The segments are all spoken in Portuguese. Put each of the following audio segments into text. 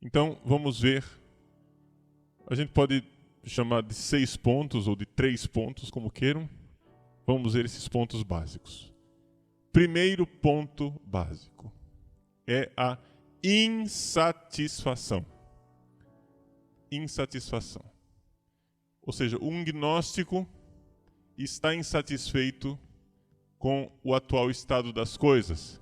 Então, vamos ver. A gente pode chamar de 6 pontos ou de 3 pontos, como queiram. Vamos ver esses pontos básicos. Primeiro ponto básico é a insatisfação. Insatisfação. Ou seja, um gnóstico está insatisfeito com o atual estado das coisas.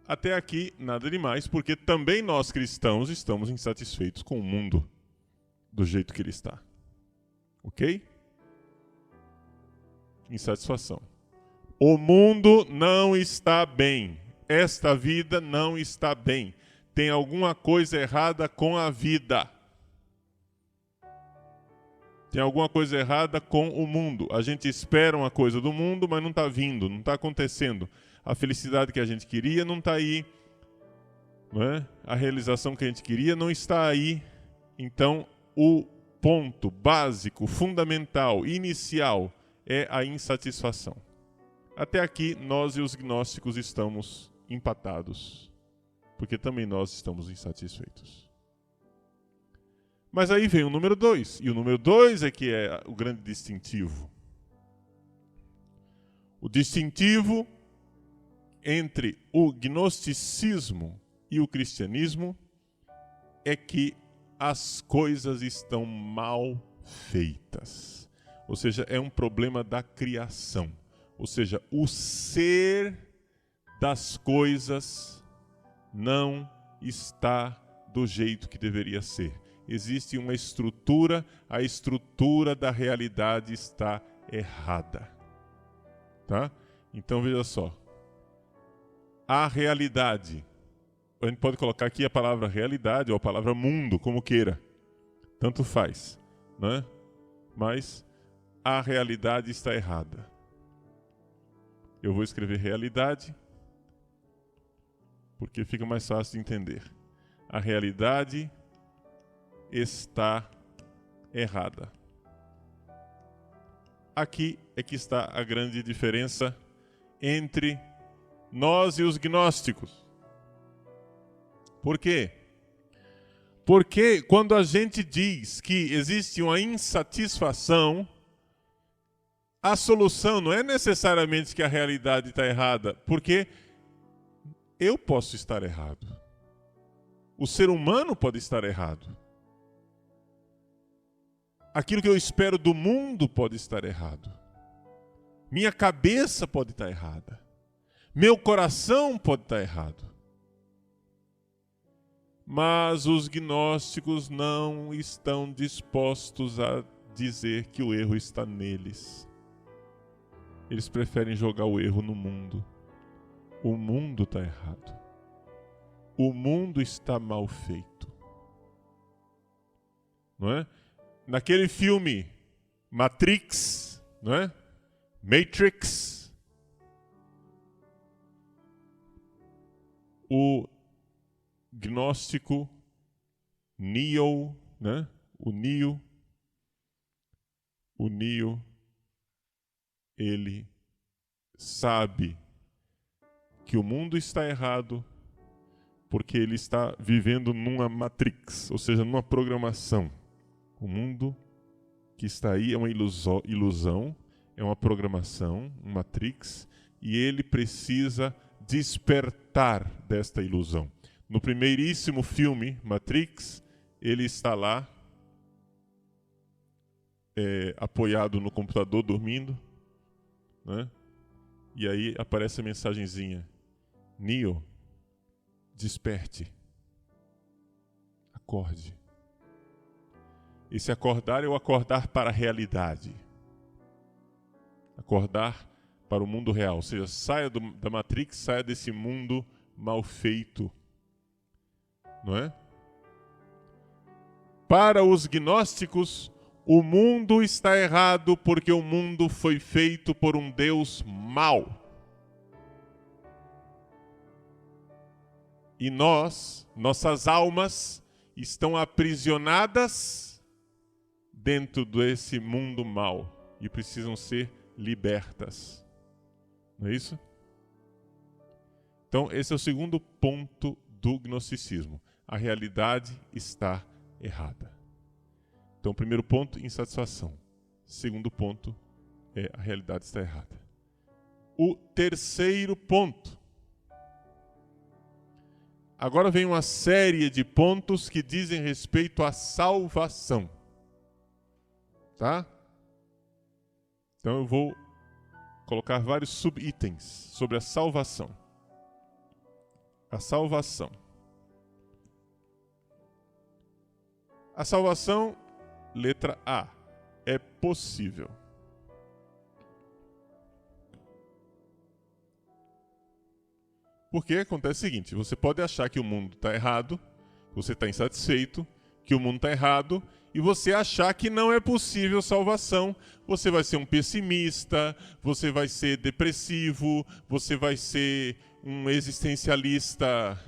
Até aqui, nada demais, porque também nós cristãos estamos insatisfeitos com o mundo do jeito que ele está. Ok? Insatisfação. O mundo não está bem. Esta vida não está bem. Tem alguma coisa errada com a vida. Tem alguma coisa errada com o mundo. A gente espera uma coisa do mundo, mas não está vindo, não está acontecendo. A felicidade que a gente queria não está aí. Não é? A realização que a gente queria não está aí. Então, o ponto básico, fundamental, inicial é a insatisfação. Até aqui, nós e os gnósticos estamos empatados, porque também nós estamos insatisfeitos. Mas aí vem o número 2, e o número 2 é que é o grande distintivo. O distintivo entre o gnosticismo e o cristianismo é que as coisas estão mal feitas. Ou seja, é um problema da criação. Ou seja, o ser das coisas não está do jeito que deveria ser. Existe uma estrutura, a estrutura da realidade está errada. Tá? Então veja só. A realidade, a gente pode colocar aqui a palavra realidade ou a palavra mundo, como queira. Tanto faz, né? Mas a realidade está errada. Eu vou escrever realidade, porque fica mais fácil de entender. A realidade está errada. Aqui é que está a grande diferença entre nós e os gnósticos. Por quê? Porque quando a gente diz que existe uma insatisfação, a solução não é necessariamente que a realidade está errada, porque eu posso estar errado. O ser humano pode estar errado. Aquilo que eu espero do mundo pode estar errado. Minha cabeça pode estar errada. Meu coração pode estar errado. Mas os gnósticos não estão dispostos a dizer que o erro está neles. Eles preferem jogar o erro no mundo. O mundo está errado. O mundo está mal feito. Não é? Naquele filme Matrix, não é? Matrix, o gnóstico Neo, né? O Neo, ele sabe que o mundo está errado porque ele está vivendo numa matrix, ou seja, numa programação. O mundo que está aí é uma ilusão, é uma programação, uma matrix, e ele precisa despertar desta ilusão. No primeiríssimo filme, Matrix, ele está lá, apoiado no computador, dormindo, né? E aí aparece a mensagenzinha: Neo, desperte, acorde. Esse acordar é o acordar para a realidade. Acordar para o mundo real. Ou seja, saia da Matrix, saia desse mundo mal feito. Não é? Para os gnósticos, o mundo está errado porque o mundo foi feito por um Deus mau. E nossas almas, estão aprisionadas dentro desse mundo mau e precisam ser libertas. Não é isso? Então, esse é o segundo ponto do gnosticismo. A realidade está errada. Então, primeiro ponto, insatisfação. Segundo ponto, a realidade está errada. O terceiro ponto. Agora vem uma série de pontos que dizem respeito à salvação. Tá? Então eu vou colocar vários subitens sobre a salvação. A salvação. A salvação, letra A, é possível. Porque acontece o seguinte, você pode achar que o mundo está errado, você está insatisfeito, que o mundo está errado, e você achar que não é possível salvação. Você vai ser um pessimista, você vai ser depressivo, você vai ser um existencialista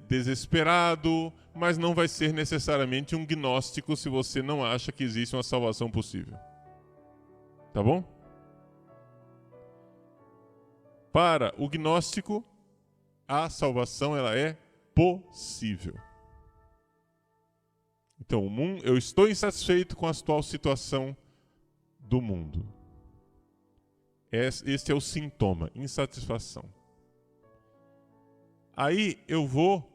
desesperado, mas não vai ser necessariamente um gnóstico se você não acha que existe uma salvação possível. Tá bom? Para o gnóstico, a salvação ela é possível. Então, eu estou insatisfeito com a atual situação do mundo. Este é o sintoma, insatisfação. Aí eu vou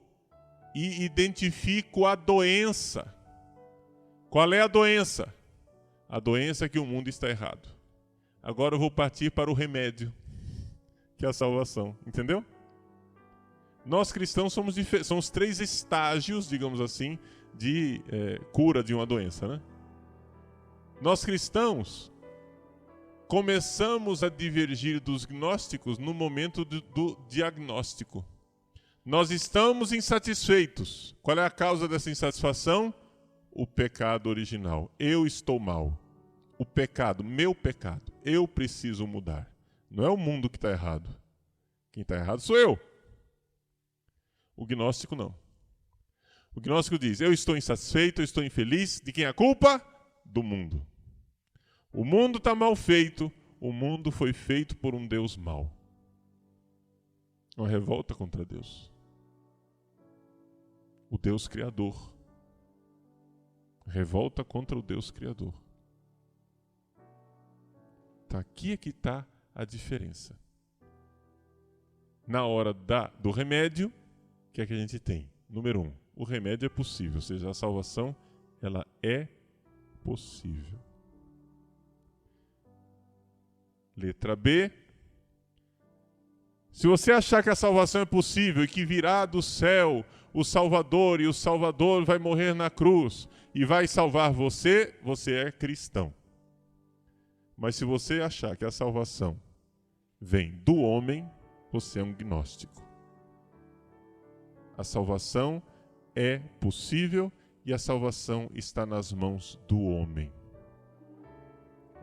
e identifico a doença. Qual é a doença? A doença é que o mundo está errado. Agora eu vou partir para o remédio, que é a salvação. Entendeu? Nós cristãos somos 3 estágios, digamos assim, de cura de uma doença, né? Nós cristãos começamos a divergir dos gnósticos no momento do diagnóstico. Nós estamos insatisfeitos. Qual é a causa dessa insatisfação? O pecado original. Eu estou mal. O pecado, meu pecado. Eu preciso mudar. Não é o mundo que está errado. Quem está errado sou eu. O gnóstico não. O gnóstico diz, eu estou insatisfeito, eu estou infeliz. De quem é a culpa? Do mundo. O mundo está mal feito. O mundo foi feito por um Deus mau. Uma revolta contra Deus. O Deus Criador. Revolta contra o Deus Criador. Tá, aqui é que está a diferença. Na hora do remédio, o que é que a gente tem? Número 1, o remédio é possível, ou seja, a salvação ela é possível. Letra B. Se você achar que a salvação é possível e que virá do céu o Salvador e o Salvador vai morrer na cruz e vai salvar você, você é cristão. Mas se você achar que a salvação vem do homem, você é um gnóstico. A salvação é possível e a salvação está nas mãos do homem.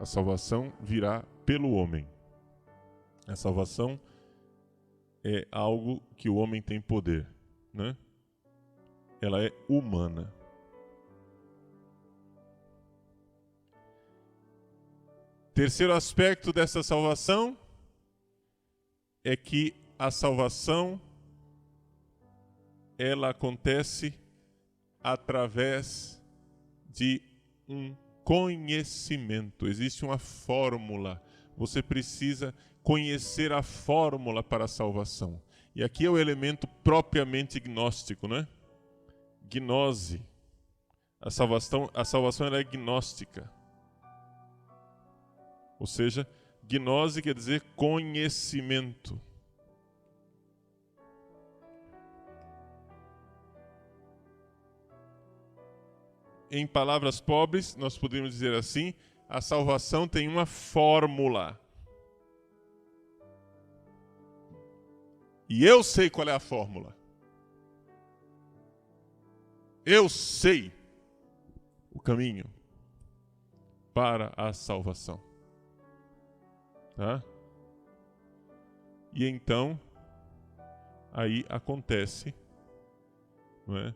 A salvação virá pelo homem. A salvação é algo que o homem tem poder, né? Ela é humana. Terceiro aspecto dessa salvação é que a salvação ela acontece através de um conhecimento. Existe uma fórmula. Você precisa conhecer a fórmula para a salvação. E aqui é o elemento propriamente gnóstico, né? Gnose. A salvação ela é gnóstica. Ou seja, gnose quer dizer conhecimento. Em palavras pobres, nós poderíamos dizer assim, a salvação tem uma fórmula. E eu sei qual é a fórmula. Eu sei o caminho para a salvação. Tá? E então, aí acontece, não é,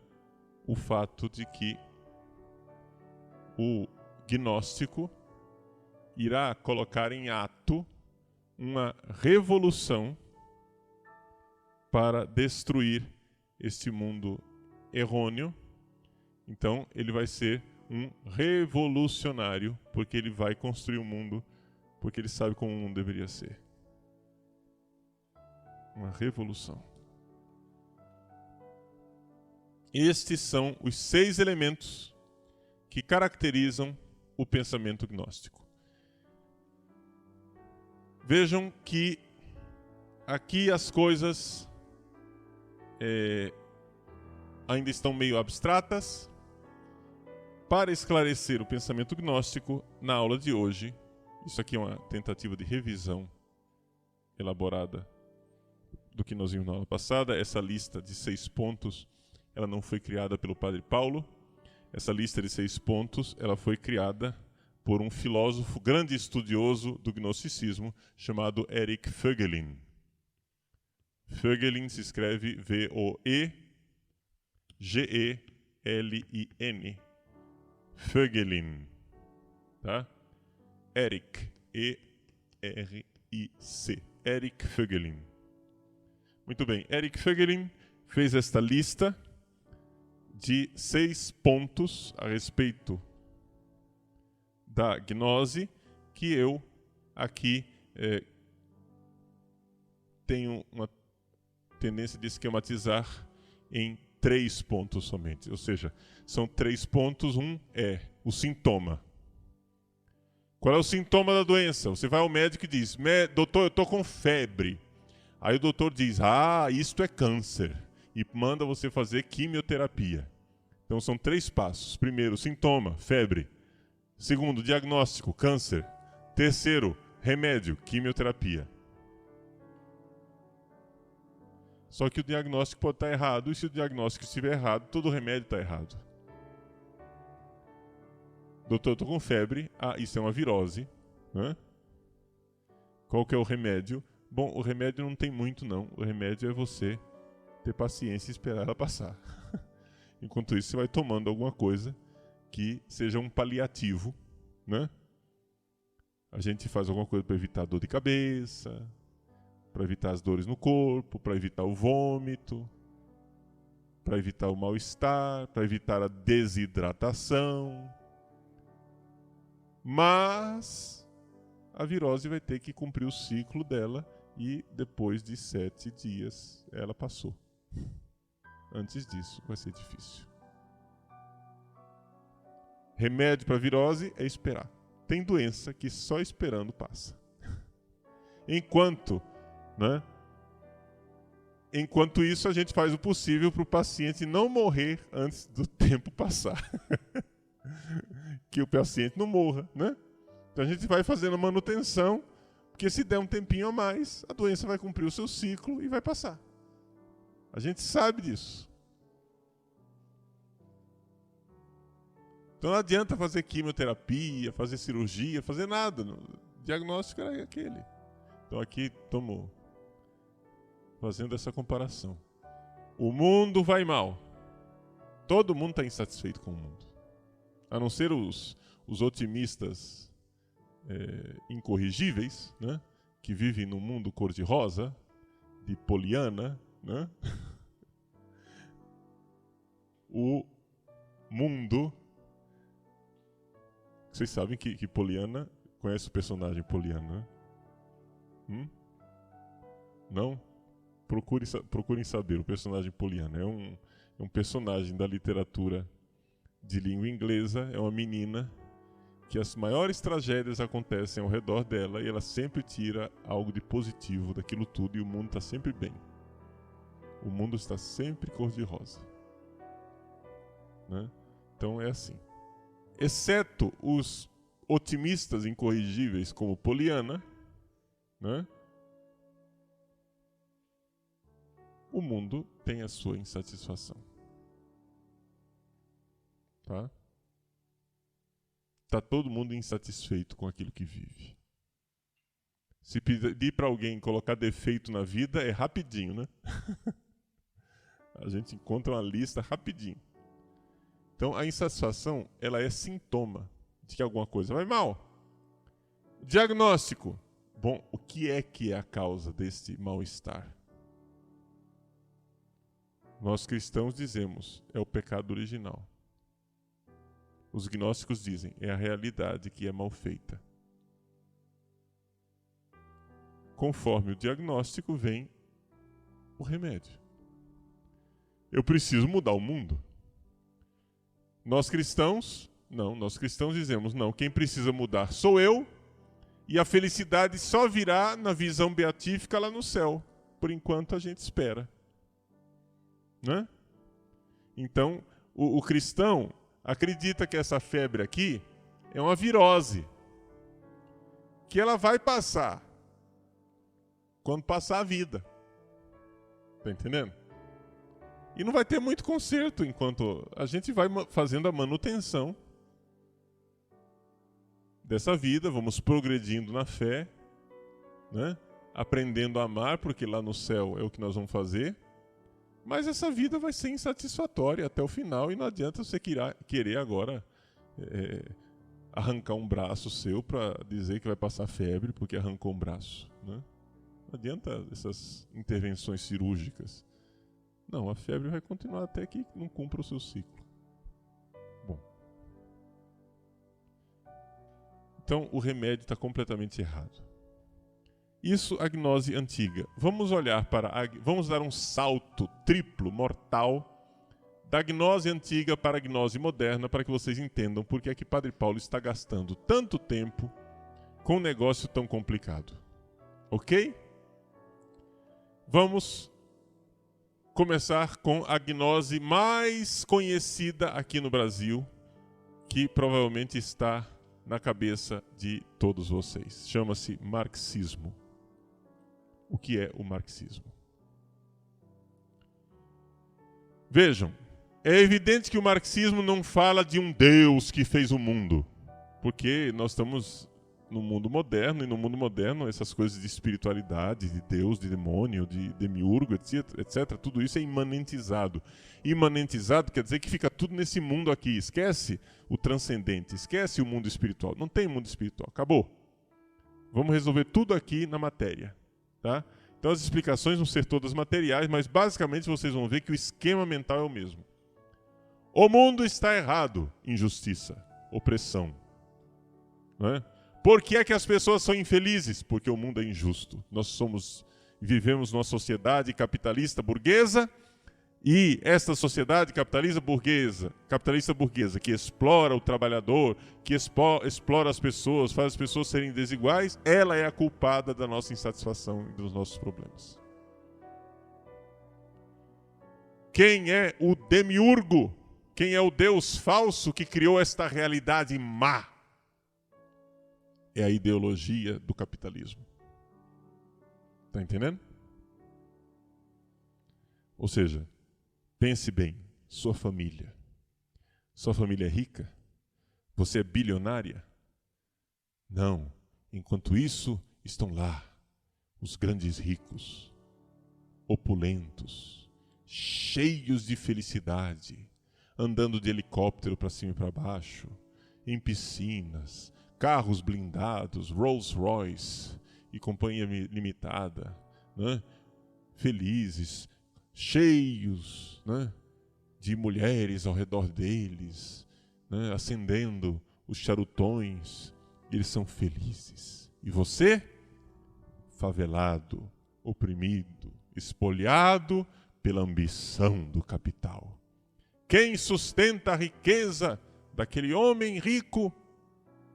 o fato de que o gnóstico irá colocar em ato uma revolução para destruir este mundo errôneo. Então, ele vai ser um revolucionário, porque ele vai construir um mundo, porque ele sabe como o mundo deveria ser. Uma revolução. Estes são os 6 elementos que caracterizam o pensamento gnóstico. Vejam que aqui as coisas ainda estão meio abstratas. Para esclarecer o pensamento gnóstico, na aula de hoje, isso aqui é uma tentativa de revisão elaborada do que nós vimos na aula passada. Essa lista de 6 pontos, ela não foi criada pelo Padre Paulo. Essa lista de 6 pontos, ela foi criada por um filósofo, grande estudioso do gnosticismo, chamado Erich Voegelin. Voegelin se escreve V-O-E-G-E-L-I-N. Voegelin, tá? Erich, E-R-I-C. Erich Voegelin. Muito bem, Erich Voegelin fez esta lista de 6 pontos a respeito da gnose, que eu aqui tenho uma tendência de esquematizar em 3 pontos somente. Ou seja, são 3 pontos. Um é o sintoma. Qual é o sintoma da doença? Você vai ao médico e diz: doutor, eu estou com febre. Aí o doutor diz: isto é câncer. E manda você fazer quimioterapia. Então são 3 passos. Primeiro, sintoma, febre. Segundo, diagnóstico, câncer. Terceiro, remédio, quimioterapia. Só que o diagnóstico pode estar errado, e se o diagnóstico estiver errado, todo remédio está errado. Doutor, eu estou com febre. Isso é uma virose. Né? Qual que é o remédio? Bom, o remédio não tem muito, não. O remédio é você ter paciência e esperar ela passar. Enquanto isso, você vai tomando alguma coisa que seja um paliativo. Né? A gente faz alguma coisa para evitar dor de cabeça, para evitar as dores no corpo, para evitar o vômito, para evitar o mal-estar, para evitar a desidratação. Mas a virose vai ter que cumprir o ciclo dela e depois de 7 dias ela passou. Antes disso vai ser difícil. Remédio para virose é esperar. Tem doença que só esperando passa. Enquanto isso, a gente faz o possível para o paciente não morrer antes do tempo passar. Que o paciente não morra, né? Então a gente vai fazendo manutenção, porque se der um tempinho a mais, a doença vai cumprir o seu ciclo e vai passar. A gente sabe disso. Então não adianta fazer quimioterapia, fazer cirurgia, fazer nada. O diagnóstico é aquele. Então aqui estamos fazendo essa comparação. O mundo vai mal. Todo mundo está insatisfeito com o mundo. A não ser os otimistas incorrigíveis, né? Que vivem num mundo cor-de-rosa, de Poliana. Né? O mundo... Vocês sabem que Poliana... Conhece o personagem Poliana, né? Não? Procurem saber. O personagem Poliana é um personagem da literatura de língua inglesa. É uma menina que as maiores tragédias acontecem ao redor dela e ela sempre tira algo de positivo daquilo tudo e o mundo está sempre bem. O mundo está sempre cor-de-rosa. Né? Então é assim. Exceto os otimistas incorrigíveis como Poliana, né? O mundo tem a sua insatisfação. Tá? Tá todo mundo insatisfeito com aquilo que vive. Se pedir para alguém colocar defeito na vida, é rapidinho, né? A gente encontra uma lista rapidinho. Então, a insatisfação, ela é sintoma de que alguma coisa vai mal. Diagnóstico. Bom, o que é a causa desse mal-estar? Nós cristãos dizemos, é o pecado original. Os gnósticos dizem, é a realidade que é mal feita. Conforme o diagnóstico vem o remédio. Eu preciso mudar o mundo. Nós cristãos dizemos, não, quem precisa mudar sou eu, e a felicidade só virá na visão beatífica lá no céu. Por enquanto a gente espera. Né? Então, o cristão acredita que essa febre aqui é uma virose, que ela vai passar quando passar a vida. Tá entendendo? E não vai ter muito conserto enquanto a gente vai fazendo a manutenção dessa vida, vamos progredindo na fé, né? Aprendendo a amar, porque lá no céu é o que nós vamos fazer. Mas essa vida vai ser insatisfatória até o final e não adianta você querer agora arrancar um braço seu para dizer que vai passar febre porque arrancou um braço. Né? Não adianta essas intervenções cirúrgicas. Não, a febre vai continuar até que não cumpra o seu ciclo. Bom. Então o remédio está completamente errado. Isso, a gnose antiga. Vamos dar um salto triplo, mortal, da gnose antiga para a gnose moderna, para que vocês entendam por que é que Padre Paulo está gastando tanto tempo com um negócio tão complicado. Ok? Vamos começar com a gnose mais conhecida aqui no Brasil, que provavelmente está na cabeça de todos vocês. Chama-se marxismo. O que é o marxismo? Vejam, é evidente que o marxismo não fala de um Deus que fez o mundo, porque nós estamos no mundo moderno, e no mundo moderno essas coisas de espiritualidade, de Deus, de demônio, de demiurgo, etc., tudo isso é imanentizado. Imanentizado quer dizer que fica tudo nesse mundo aqui. Esquece o transcendente, esquece o mundo espiritual. Não tem mundo espiritual, acabou. Vamos resolver tudo aqui na matéria. Tá? Então as explicações vão ser todas materiais, mas basicamente vocês vão ver que o esquema mental é o mesmo. O mundo está errado, injustiça, opressão. Né? Por que é que as pessoas são infelizes? Porque o mundo é injusto. Nós vivemos numa sociedade capitalista burguesa, e esta sociedade capitalista burguesa que explora o trabalhador, que explora as pessoas, faz as pessoas serem desiguais, ela é a culpada da nossa insatisfação e dos nossos problemas. Quem é o demiurgo? Quem é o Deus falso que criou esta realidade má? É a ideologia do capitalismo. Tá entendendo? Ou seja, pense bem, sua família. Sua família é rica? Você é bilionária? Não. Enquanto isso, estão lá os grandes ricos, opulentos, cheios de felicidade, andando de helicóptero para cima e para baixo, em piscinas, carros blindados, Rolls Royce e companhia limitada, né? Felizes, cheios, né, de mulheres ao redor deles, né, acendendo os charutões, e eles são felizes. E você, favelado, oprimido, espoliado pela ambição do capital. Quem sustenta a riqueza daquele homem rico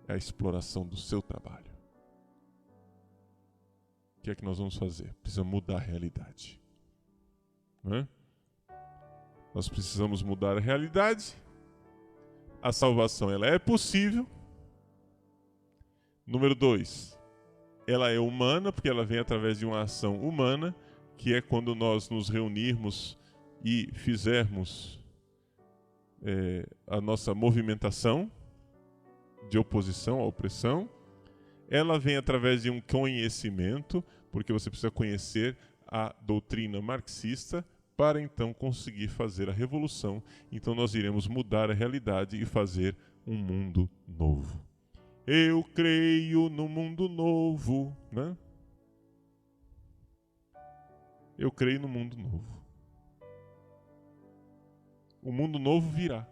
é a exploração do seu trabalho. O que é que nós vamos fazer? Precisa mudar a realidade. Né? Nós precisamos mudar a realidade. A salvação ela é possível. Número 2, ela é humana, porque ela vem através de uma ação humana, que é quando nós nos reunirmos e fizermos a nossa movimentação de oposição à opressão. Ela vem através de um conhecimento, porque você precisa conhecer a doutrina marxista para então conseguir fazer a revolução. Então nós iremos mudar a realidade e fazer um mundo novo. Eu creio no mundo novo, né? Eu creio no mundo novo. O mundo novo virá.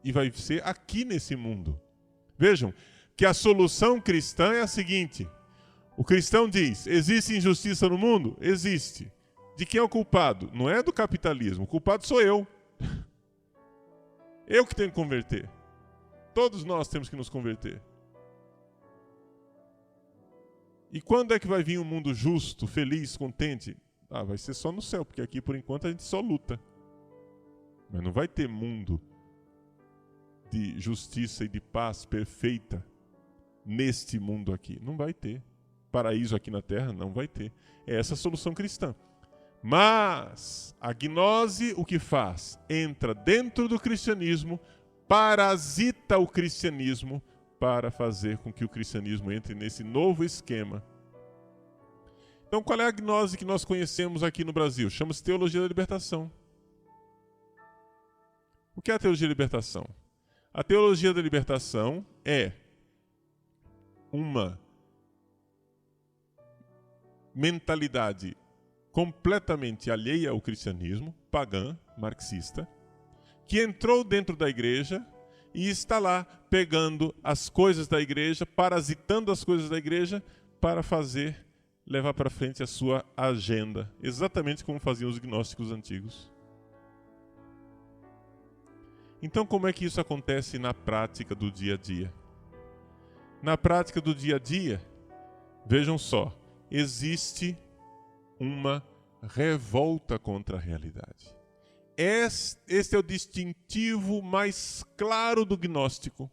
E vai ser aqui nesse mundo. Vejam que a solução cristã é a seguinte. O cristão diz, existe injustiça no mundo? Existe. De quem é o culpado? Não é do capitalismo. O culpado sou eu. Eu que tenho que converter. Todos nós temos que nos converter. E quando é que vai vir um mundo justo, feliz, contente? Vai ser só no céu, porque aqui por enquanto a gente só luta. Mas não vai ter mundo de justiça e de paz perfeita neste mundo aqui. Não vai ter. Paraíso aqui na terra não vai ter. É essa a solução cristã. Mas a gnose o que faz? Entra dentro do cristianismo, parasita o cristianismo para fazer com que o cristianismo entre nesse novo esquema. Então qual é a gnose que nós conhecemos aqui no Brasil? Chama-se teologia da libertação. O que é a teologia da libertação? A teologia da libertação é uma mentalidade completamente alheia ao cristianismo, pagã, marxista, que entrou dentro da igreja e está lá pegando as coisas da igreja, parasitando as coisas da igreja para levar para frente a sua agenda, exatamente como faziam os gnósticos antigos. Então, como é que isso acontece na prática do dia a dia? Na prática do dia a dia, vejam só, existe uma revolta contra a realidade. Este é o distintivo mais claro do gnóstico.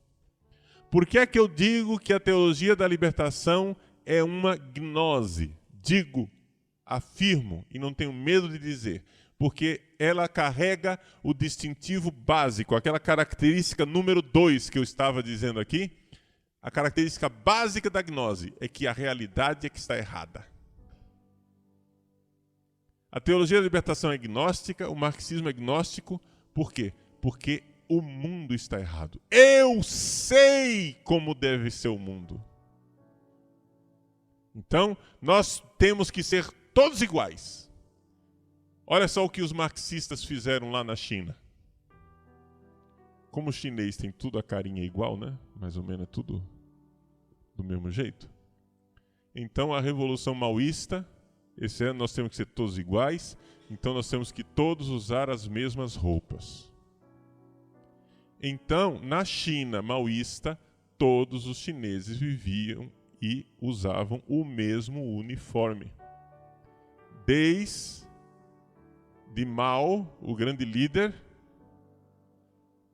Por que é que eu digo que a teologia da libertação é uma gnose? Digo, afirmo e não tenho medo de dizer, porque ela carrega o distintivo básico, aquela característica número 2 que eu estava dizendo aqui. A característica básica da gnose é que a realidade é que está errada. A teologia da libertação é gnóstica, o marxismo é gnóstico. Por quê? Porque o mundo está errado. Eu sei como deve ser o mundo. Então, nós temos que ser todos iguais. Olha só o que os marxistas fizeram lá na China. Como o chinês tem tudo a carinha igual, né? Mais ou menos é tudo do mesmo jeito. Então, a Revolução Maoísta, esse ano nós temos que ser todos iguais, então nós temos que todos usar as mesmas roupas. Então, na China maoísta, todos os chineses viviam e usavam o mesmo uniforme. Desde Mao, o grande líder,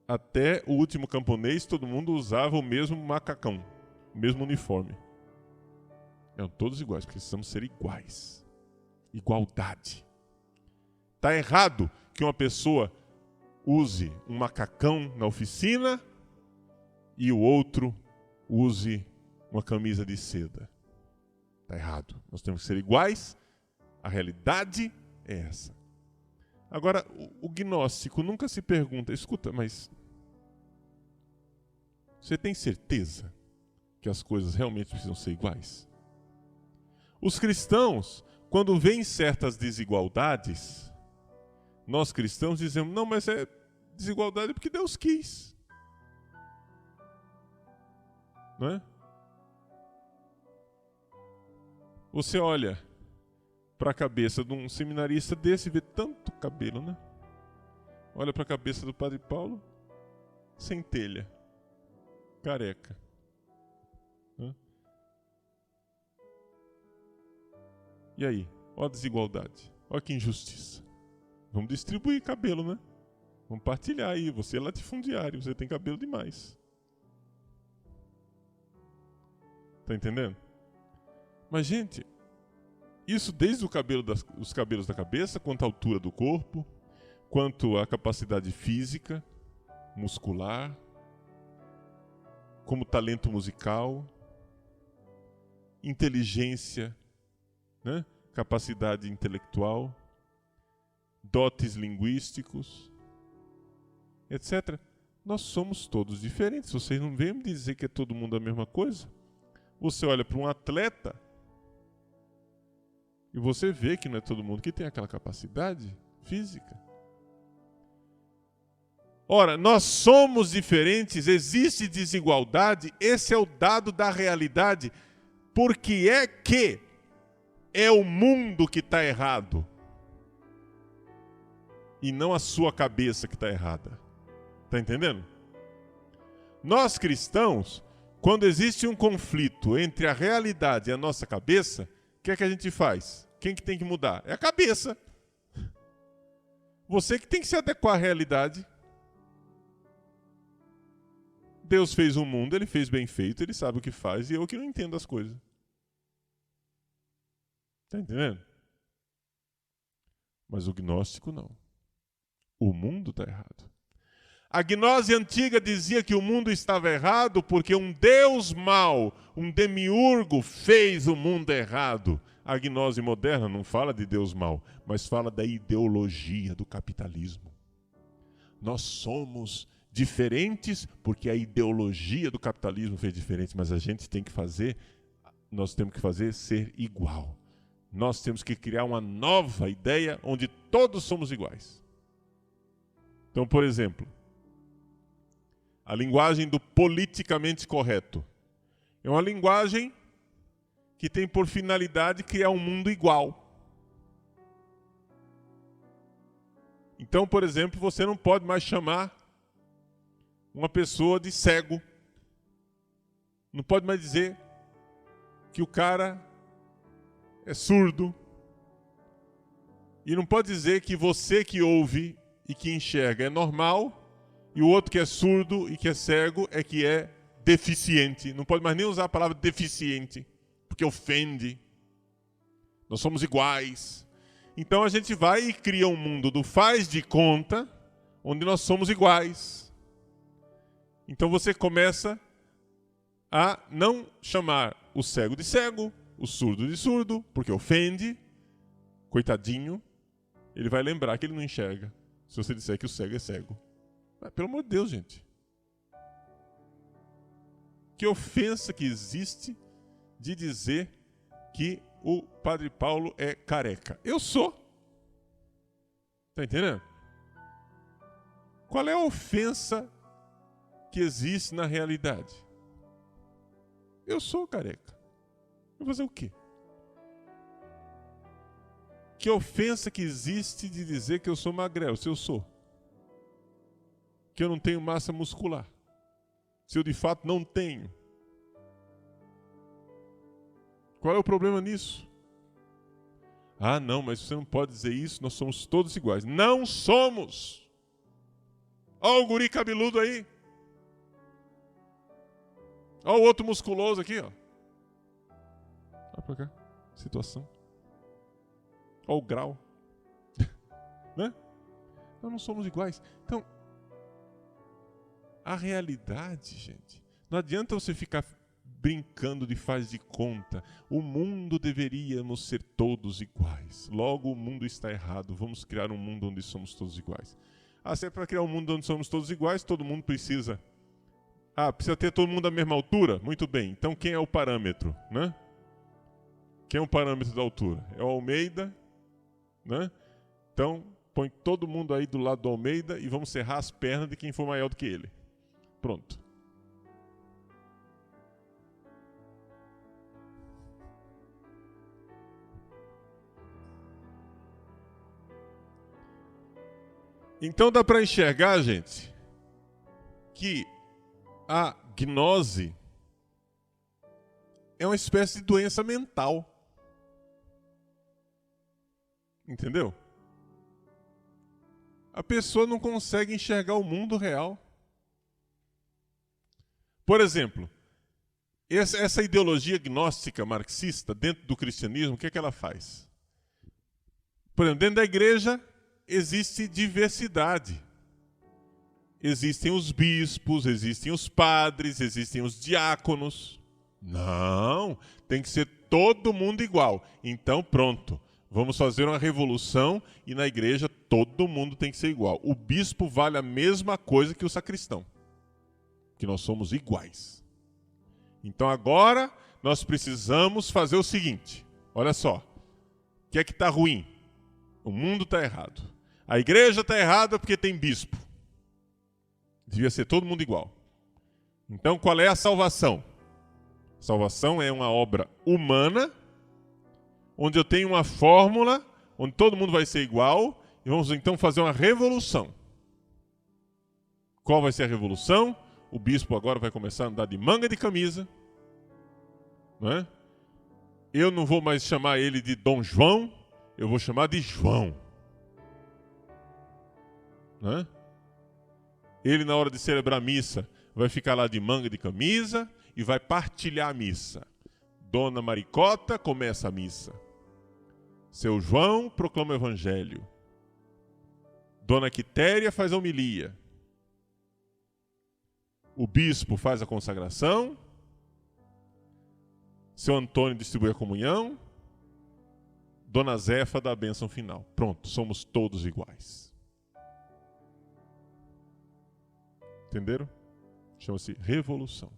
até o último camponês, todo mundo usava o mesmo macacão, o mesmo uniforme. Eram todos iguais, porque precisamos ser iguais. Igualdade. Está errado que uma pessoa use um macacão na oficina e o outro use uma camisa de seda. Está errado. Nós temos que ser iguais. A realidade é essa. Agora, o gnóstico nunca se pergunta, escuta, mas você tem certeza que as coisas realmente precisam ser iguais? Os cristãos, quando veem certas desigualdades, nós cristãos dizemos, não, mas é desigualdade porque Deus quis. Não é? Você olha para a cabeça de um seminarista desse e vê tanto cabelo, né? Olha para a cabeça do Padre Paulo, sem telha, careca. Né? E aí? Olha a desigualdade, olha que injustiça. Vamos distribuir cabelo, né? Vamos partilhar aí, você é latifundiário, você tem cabelo demais. Tá entendendo? Mas, gente, isso desde os cabelos da cabeça, quanto à altura do corpo, quanto à capacidade física, muscular, como talento musical, inteligência, né? Capacidade intelectual, dotes linguísticos, etc. Nós somos todos diferentes. Vocês não vêm me dizer que é todo mundo a mesma coisa? Você olha para um atleta e você vê que não é todo mundo que tem aquela capacidade física. Ora, nós somos diferentes, existe desigualdade, esse é o dado da realidade. Porque é que é o mundo que está errado e não a sua cabeça que está errada. Está entendendo? Nós cristãos, quando existe um conflito entre a realidade e a nossa cabeça, o que é que a gente faz? Quem que tem que mudar? É a cabeça. Você que tem que se adequar à realidade. Deus fez um mundo, Ele fez bem feito, Ele sabe o que faz, e eu que não entendo as coisas. Está entendendo? Mas o gnóstico não. O mundo está errado. A gnose antiga dizia que o mundo estava errado porque um Deus mau, um demiurgo, fez o mundo errado. A gnose moderna não fala de Deus mau, mas fala da ideologia do capitalismo. Nós somos diferentes porque a ideologia do capitalismo fez diferente, mas a gente tem que fazer, nós temos que fazer ser igual. Nós temos que criar uma nova ideia onde todos somos iguais. Então, por exemplo, a linguagem do politicamente correto é uma linguagem que tem por finalidade criar um mundo igual. Então, por exemplo, você não pode mais chamar uma pessoa de cego. Não pode mais dizer que o cara é surdo. E não pode dizer que você que ouve e que enxerga é normal, e o outro que é surdo e que é cego é que é deficiente. Não pode mais nem usar a palavra deficiente, porque ofende. Nós somos iguais. Então a gente vai e cria um mundo do faz de conta, onde nós somos iguais. Então você começa a não chamar o cego de cego, o surdo de surdo, porque ofende. Coitadinho, ele vai lembrar que ele não enxerga, se você disser que o cego é cego. Mas, pelo amor de Deus, gente. Que ofensa que existe de dizer que o Padre Paulo é careca. Eu sou. Está entendendo? Qual é a ofensa que existe na realidade? Eu sou careca. Vou fazer o quê? Que ofensa que existe de dizer que eu sou magrelo, se eu sou? Que eu não tenho massa muscular. Se eu de fato não tenho. Qual é o problema nisso? Ah, não, mas você não pode dizer isso, nós somos todos iguais. Não somos! Olha o guri cabeludo aí. Olha o outro musculoso aqui, ó. Olha pra cá. Situação. Olha o grau. Né? Nós não somos iguais. Então, a realidade, gente, não adianta você ficar brincando de faz de conta. O mundo deveríamos ser todos iguais. Logo, o mundo está errado. Vamos criar um mundo onde somos todos iguais. Ah, se é para criar um mundo onde somos todos iguais, todo mundo precisa... Ah, precisa ter todo mundo da mesma altura? Muito bem. Então, quem é o parâmetro, né? Quem é o parâmetro da altura? É o Almeida, né? Então, põe todo mundo aí do lado do Almeida e vamos serrar as pernas de quem for maior do que ele. Pronto. Então dá para enxergar, gente, que a gnose é uma espécie de doença mental. Entendeu? A pessoa não consegue enxergar o mundo real. Por exemplo, essa ideologia gnóstica marxista dentro do cristianismo, o que é que ela faz? Por exemplo, dentro da igreja existe diversidade. Existem os bispos, existem os padres, existem os diáconos. Não, tem que ser todo mundo igual. Então, pronto, vamos fazer uma revolução e na igreja todo mundo tem que ser igual. O bispo vale a mesma coisa que o sacristão, que nós somos iguais. Então agora nós precisamos fazer o seguinte, olha só, o que é que está ruim? O mundo está errado. A igreja está errada porque tem bispo. Devia ser todo mundo igual. Então, qual é a salvação? Salvação é uma obra humana, onde eu tenho uma fórmula, onde todo mundo vai ser igual, e vamos então fazer uma revolução. Qual vai ser a revolução? O bispo agora vai começar a andar de manga de camisa, não é? Eu não vou mais chamar ele de Dom João, eu vou chamar de João. Não é? Ele, na hora de celebrar a missa, vai ficar lá de manga de camisa e vai partilhar a missa. Dona Maricota começa a missa. Seu João proclama o evangelho. Dona Quitéria faz a homilia. O bispo faz a consagração. Seu Antônio distribui a comunhão. Dona Zefa dá a bênção final. Pronto, somos todos iguais. Entenderam? Chama-se revolução.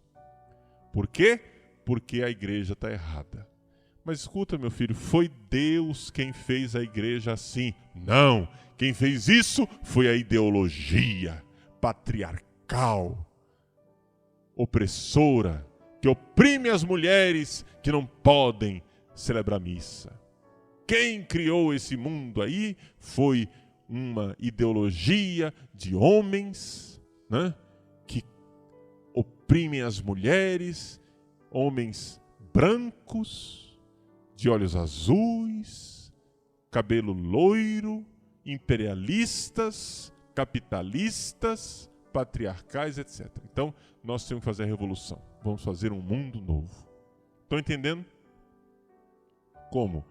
Por quê? Porque a igreja está errada. Mas escuta, meu filho, foi Deus quem fez a igreja assim. Não, quem fez isso foi a ideologia patriarcal, opressora, que oprime as mulheres que não podem celebrar missa. Quem criou esse mundo aí foi uma ideologia de homens, né, que oprimem as mulheres, homens brancos, de olhos azuis, cabelo loiro, imperialistas, capitalistas, patriarcais, etc. Então, nós temos que fazer a revolução. Vamos fazer um mundo novo. Estão entendendo? Como?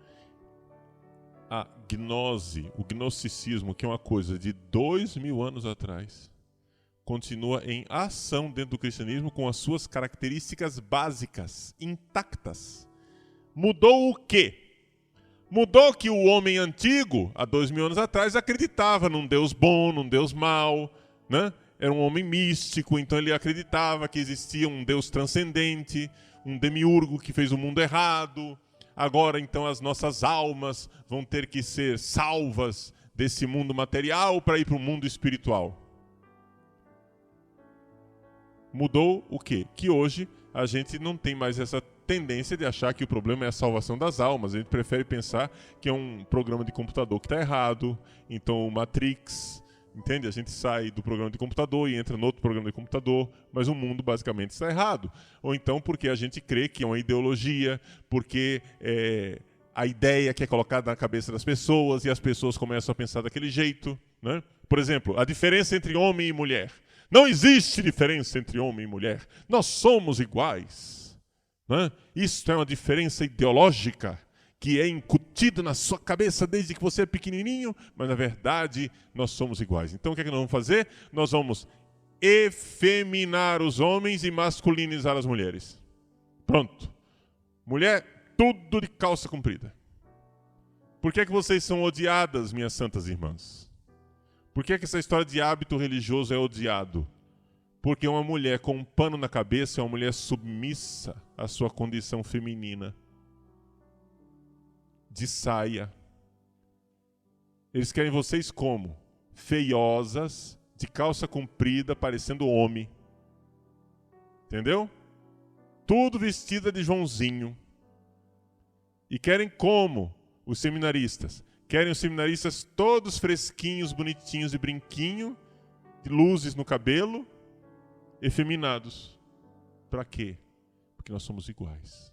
A gnose, o gnosticismo, que é uma coisa de 2000 anos atrás, continua em ação dentro do cristianismo com as suas características básicas, intactas. Mudou o quê? Mudou que o homem antigo, há 2000 anos atrás, acreditava num Deus bom, num Deus mau, né? Era um homem místico, então ele acreditava que existia um Deus transcendente, um demiurgo que fez o mundo errado. Agora, então, as nossas almas vão ter que ser salvas desse mundo material para ir para o mundo espiritual. Mudou o quê? Que hoje a gente não tem mais essa tendência de achar que o problema é a salvação das almas. A gente prefere pensar que é um programa de computador que está errado, então o Matrix, entende? A gente sai do programa de computador e entra no outro programa de computador, mas o mundo basicamente está errado. Ou então porque a gente crê que é uma ideologia, porque a ideia que é colocada na cabeça das pessoas e as pessoas começam a pensar daquele jeito, né? Por exemplo, a diferença entre homem e mulher. Não existe diferença entre homem e mulher. Nós somos iguais. Né? Isso é uma diferença ideológica que é incutida na sua cabeça desde que você é pequenininho, mas na verdade nós somos iguais. Então o que é que nós vamos fazer? Nós vamos efeminar os homens e masculinizar as mulheres. Pronto. Mulher, tudo de calça comprida. Por que é que vocês são odiadas, minhas santas irmãs? Por que é que essa história de hábito religioso é odiado? Porque uma mulher com um pano na cabeça é uma mulher submissa à sua condição feminina. De saia. Eles querem vocês como? Feiosas, de calça comprida, parecendo homem. Entendeu? Tudo vestida de Joãozinho. E querem como? Os seminaristas. Querem os seminaristas todos fresquinhos, bonitinhos, de brinquinho, de luzes no cabelo, efeminados. Para quê? Porque nós somos iguais.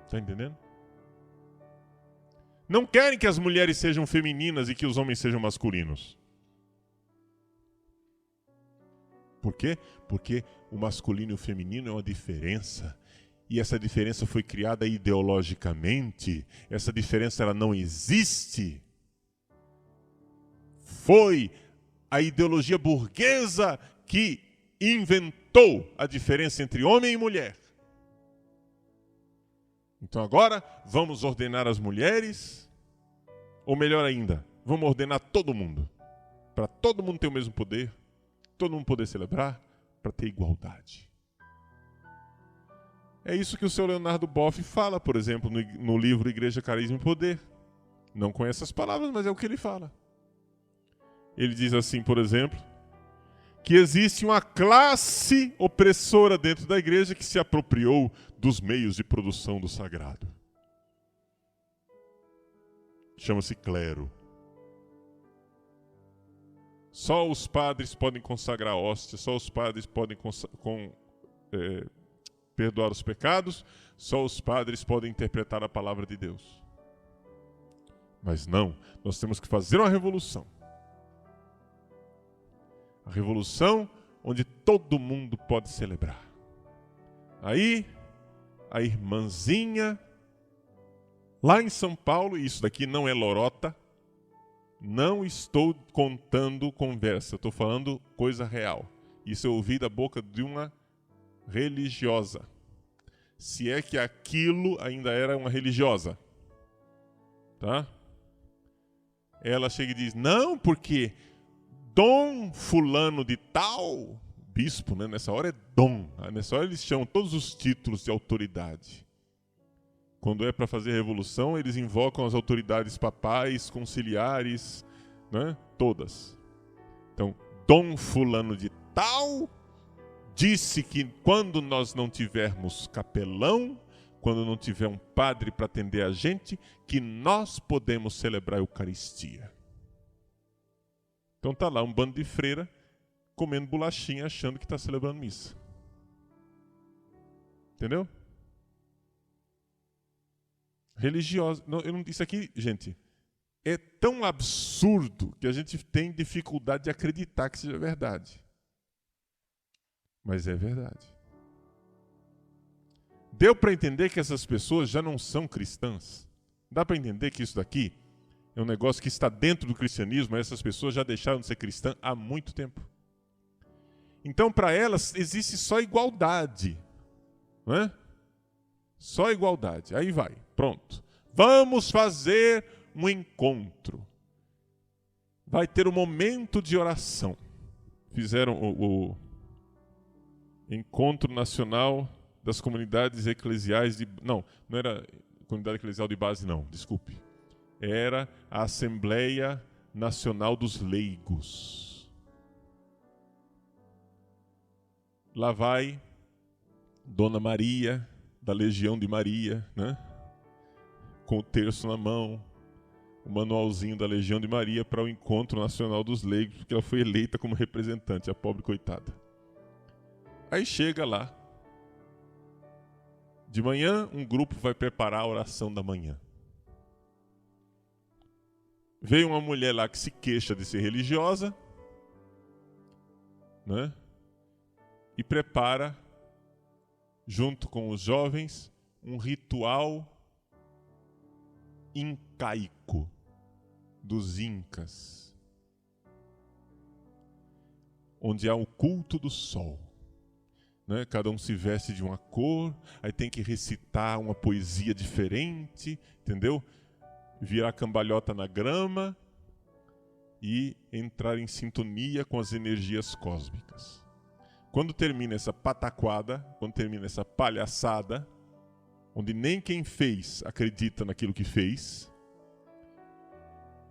Está entendendo? Não querem que as mulheres sejam femininas e que os homens sejam masculinos. Por quê? Porque o masculino e o feminino é uma diferença. E essa diferença foi criada ideologicamente. Essa diferença ela não existe. Foi a ideologia burguesa que inventou a diferença entre homem e mulher. Então agora vamos ordenar as mulheres, ou melhor ainda, vamos ordenar todo mundo, para todo mundo ter o mesmo poder, todo mundo poder celebrar, para ter igualdade. É isso que o seu Leonardo Boff fala, por exemplo, no livro Igreja, Carisma e Poder. Não conheço as palavras, mas é o que ele fala. Ele diz assim, por exemplo, que existe uma classe opressora dentro da igreja que se apropriou dos meios de produção do sagrado. Chama-se clero. Só os padres podem consagrar hóstia, só os padres podem perdoar os pecados, só os padres podem interpretar a palavra de Deus. Mas não, nós temos que fazer uma revolução. A revolução onde todo mundo pode celebrar. Aí, a irmãzinha, lá em São Paulo, e isso daqui não é lorota, não estou contando conversa, estou falando coisa real. Isso eu ouvi da boca de uma religiosa. Se é que aquilo ainda era uma religiosa. Tá? Ela chega e diz, não, porque Dom fulano de tal, bispo, né? Nessa hora é Dom. Nessa hora eles chamam todos os títulos de autoridade. Quando é para fazer revolução, eles invocam as autoridades papais, conciliares, né? Todas. Então, Dom fulano de tal disse que quando nós não tivermos capelão, quando não tiver um padre para atender a gente, que nós podemos celebrar a Eucaristia. Então tá lá um bando de freira comendo bolachinha achando que está celebrando missa. Entendeu? Religiosa. Não, isso aqui, gente, é tão absurdo que a gente tem dificuldade de acreditar que seja verdade. Mas é verdade. Deu para entender que essas pessoas já não são cristãs? Dá para entender que isso daqui é um negócio que está dentro do cristianismo, essas pessoas já deixaram de ser cristãs há muito tempo. Então, para elas, existe só igualdade. Não é? Só igualdade. Aí vai, pronto. Vamos fazer um encontro. Vai ter um momento de oração. Fizeram o Encontro Nacional das Comunidades Eclesiais de... Não era Comunidade Eclesial de Base, não, desculpe. Era a Assembleia Nacional dos Leigos. Lá vai Dona Maria, da Legião de Maria, né? Com o terço na mão, o manualzinho da Legião de Maria para o Encontro Nacional dos Leigos, porque ela foi eleita como representante, a pobre coitada. Aí chega lá. De manhã, um grupo vai preparar a oração da manhã. Veio uma mulher lá que se queixa de ser religiosa, né? E prepara, junto com os jovens, um ritual incaico dos incas, onde há o culto do sol. Né? Cada um se veste de uma cor, aí tem que recitar uma poesia diferente, entendeu? Virar cambalhota na grama e entrar em sintonia com as energias cósmicas. Quando termina essa pataquada, quando termina essa palhaçada, onde nem quem fez acredita naquilo que fez,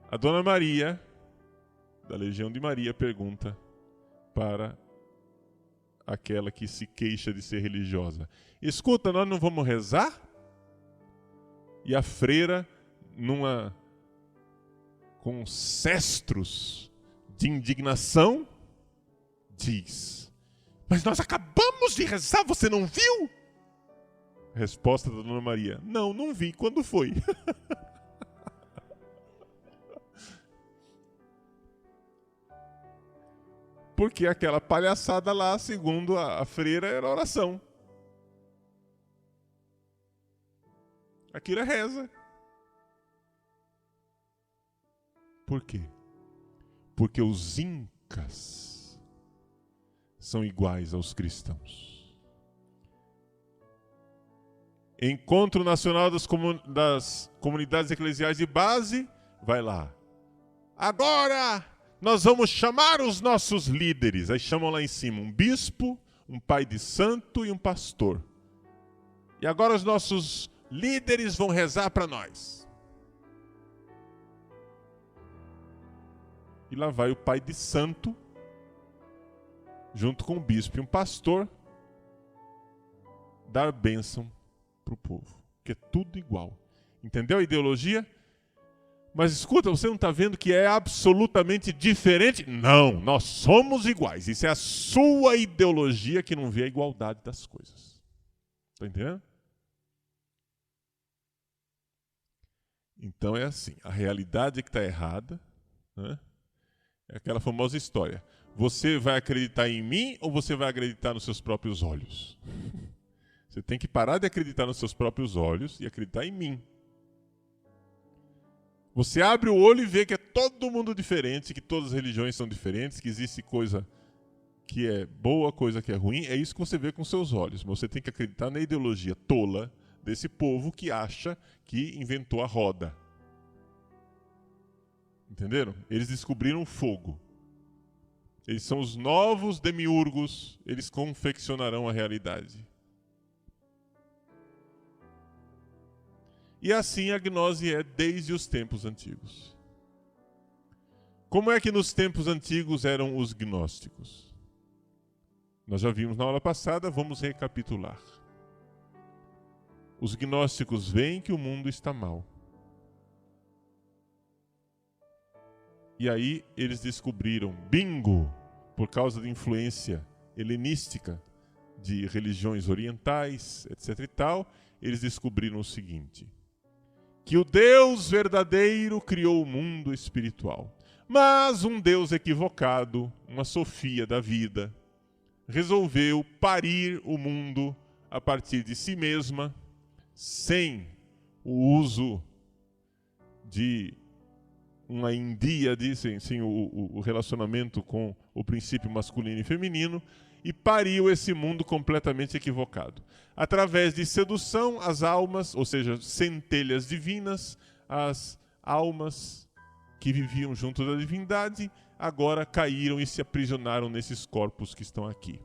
a Dona Maria, da Legião de Maria, pergunta para aquela que se queixa de ser religiosa: escuta, nós não vamos rezar? E a freira, com cestros de indignação, diz: mas nós acabamos de rezar, você não viu? Resposta da Dona Maria: não vi, quando foi? Porque aquela palhaçada lá, segundo a freira, era oração. Aquilo é reza. Por quê? Porque os incas são iguais aos cristãos. Encontro Nacional das Comunidades Eclesiais de Base, vai lá. Agora nós vamos chamar os nossos líderes. Aí chamam lá em cima um bispo, um pai de santo e um pastor. E agora os nossos líderes vão rezar para nós. E lá vai o pai de santo, junto com o bispo e um pastor, dar bênção para o povo. Que é tudo igual. Entendeu a ideologia? Mas escuta, você não está vendo que é absolutamente diferente? Não, nós somos iguais. Isso é a sua ideologia que não vê a igualdade das coisas. Está entendendo? Então é assim, a realidade é que está errada, né? É aquela famosa história. Você vai acreditar em mim ou você vai acreditar nos seus próprios olhos? Você tem que parar de acreditar nos seus próprios olhos e acreditar em mim. Você abre o olho e vê que é todo mundo diferente, que todas as religiões são diferentes, que existe coisa que é boa, coisa que é ruim. É isso que você vê com seus olhos. Mas você tem que acreditar na ideologia tola desse povo que acha que inventou a roda. Entenderam? Eles descobriram o fogo. Eles são os novos demiurgos. Eles confeccionarão a realidade. E assim a gnose é desde os tempos antigos. Como é que nos tempos antigos eram os gnósticos? Nós já vimos na aula passada, vamos recapitular. Os gnósticos veem que o mundo está mal. E aí eles descobriram, bingo, por causa da influência helenística de religiões orientais, etc e tal, eles descobriram o seguinte: que o Deus verdadeiro criou o mundo espiritual. Mas um Deus equivocado, uma Sofia da vida, resolveu parir o mundo a partir de si mesma, sem o uso de uma indíade, sem o relacionamento com o princípio masculino e feminino, e pariu esse mundo completamente equivocado. Através de sedução, as almas, ou seja, centelhas divinas, as almas que viviam junto da divindade, agora caíram e se aprisionaram nesses corpos que estão aqui.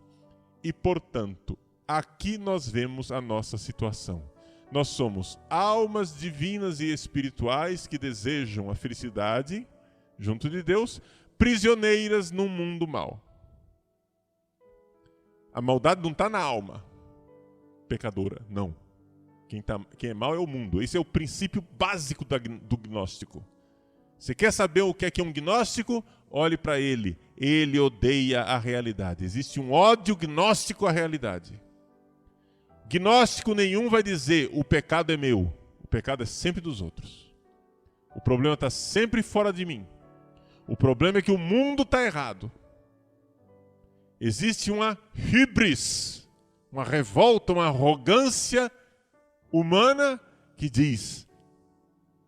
E, portanto, aqui nós vemos a nossa situação. Nós somos almas divinas e espirituais que desejam a felicidade junto de Deus, prisioneiras num mundo mau. A maldade não está na alma pecadora, não. Quem é mau é o mundo. Esse é o princípio básico do gnóstico. Você quer saber o que é um gnóstico? Olhe para ele. Ele odeia a realidade. Existe um ódio gnóstico à realidade. Gnóstico nenhum vai dizer, o pecado é meu. O pecado é sempre dos outros. O problema está sempre fora de mim. O problema é que o mundo está errado. Existe uma híbris, uma revolta, uma arrogância humana que diz,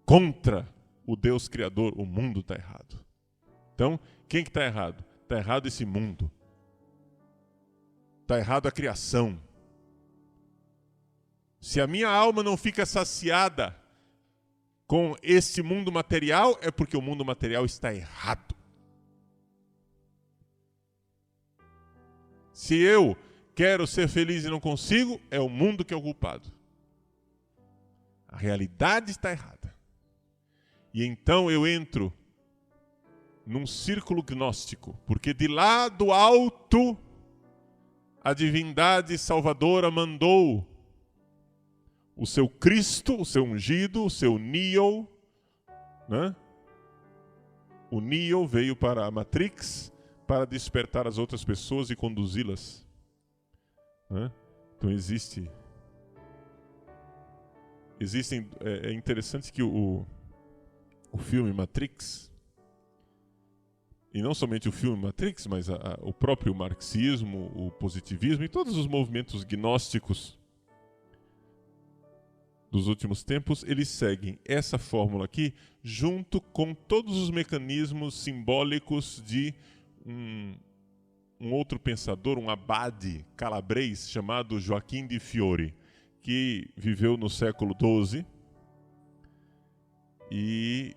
contra o Deus Criador, o mundo está errado. Então, quem que está errado? Está errado esse mundo. Está errado a criação. Se a minha alma não fica saciada com este mundo material, é porque o mundo material está errado. Se eu quero ser feliz e não consigo, é o mundo que é o culpado. A realidade está errada. E então eu entro num círculo gnóstico, porque de lá do alto a divindade salvadora mandou o seu Cristo, o seu ungido, o seu Neo, né? O Neo veio para a Matrix para despertar as outras pessoas e conduzi-las, né? Então é interessante que o filme Matrix, e não somente o filme Matrix, mas o próprio marxismo, o positivismo e todos os movimentos gnósticos dos últimos tempos, eles seguem essa fórmula aqui, junto com todos os mecanismos simbólicos de um outro pensador, um abade calabrês chamado Joaquim de Fiore, que viveu no século XII e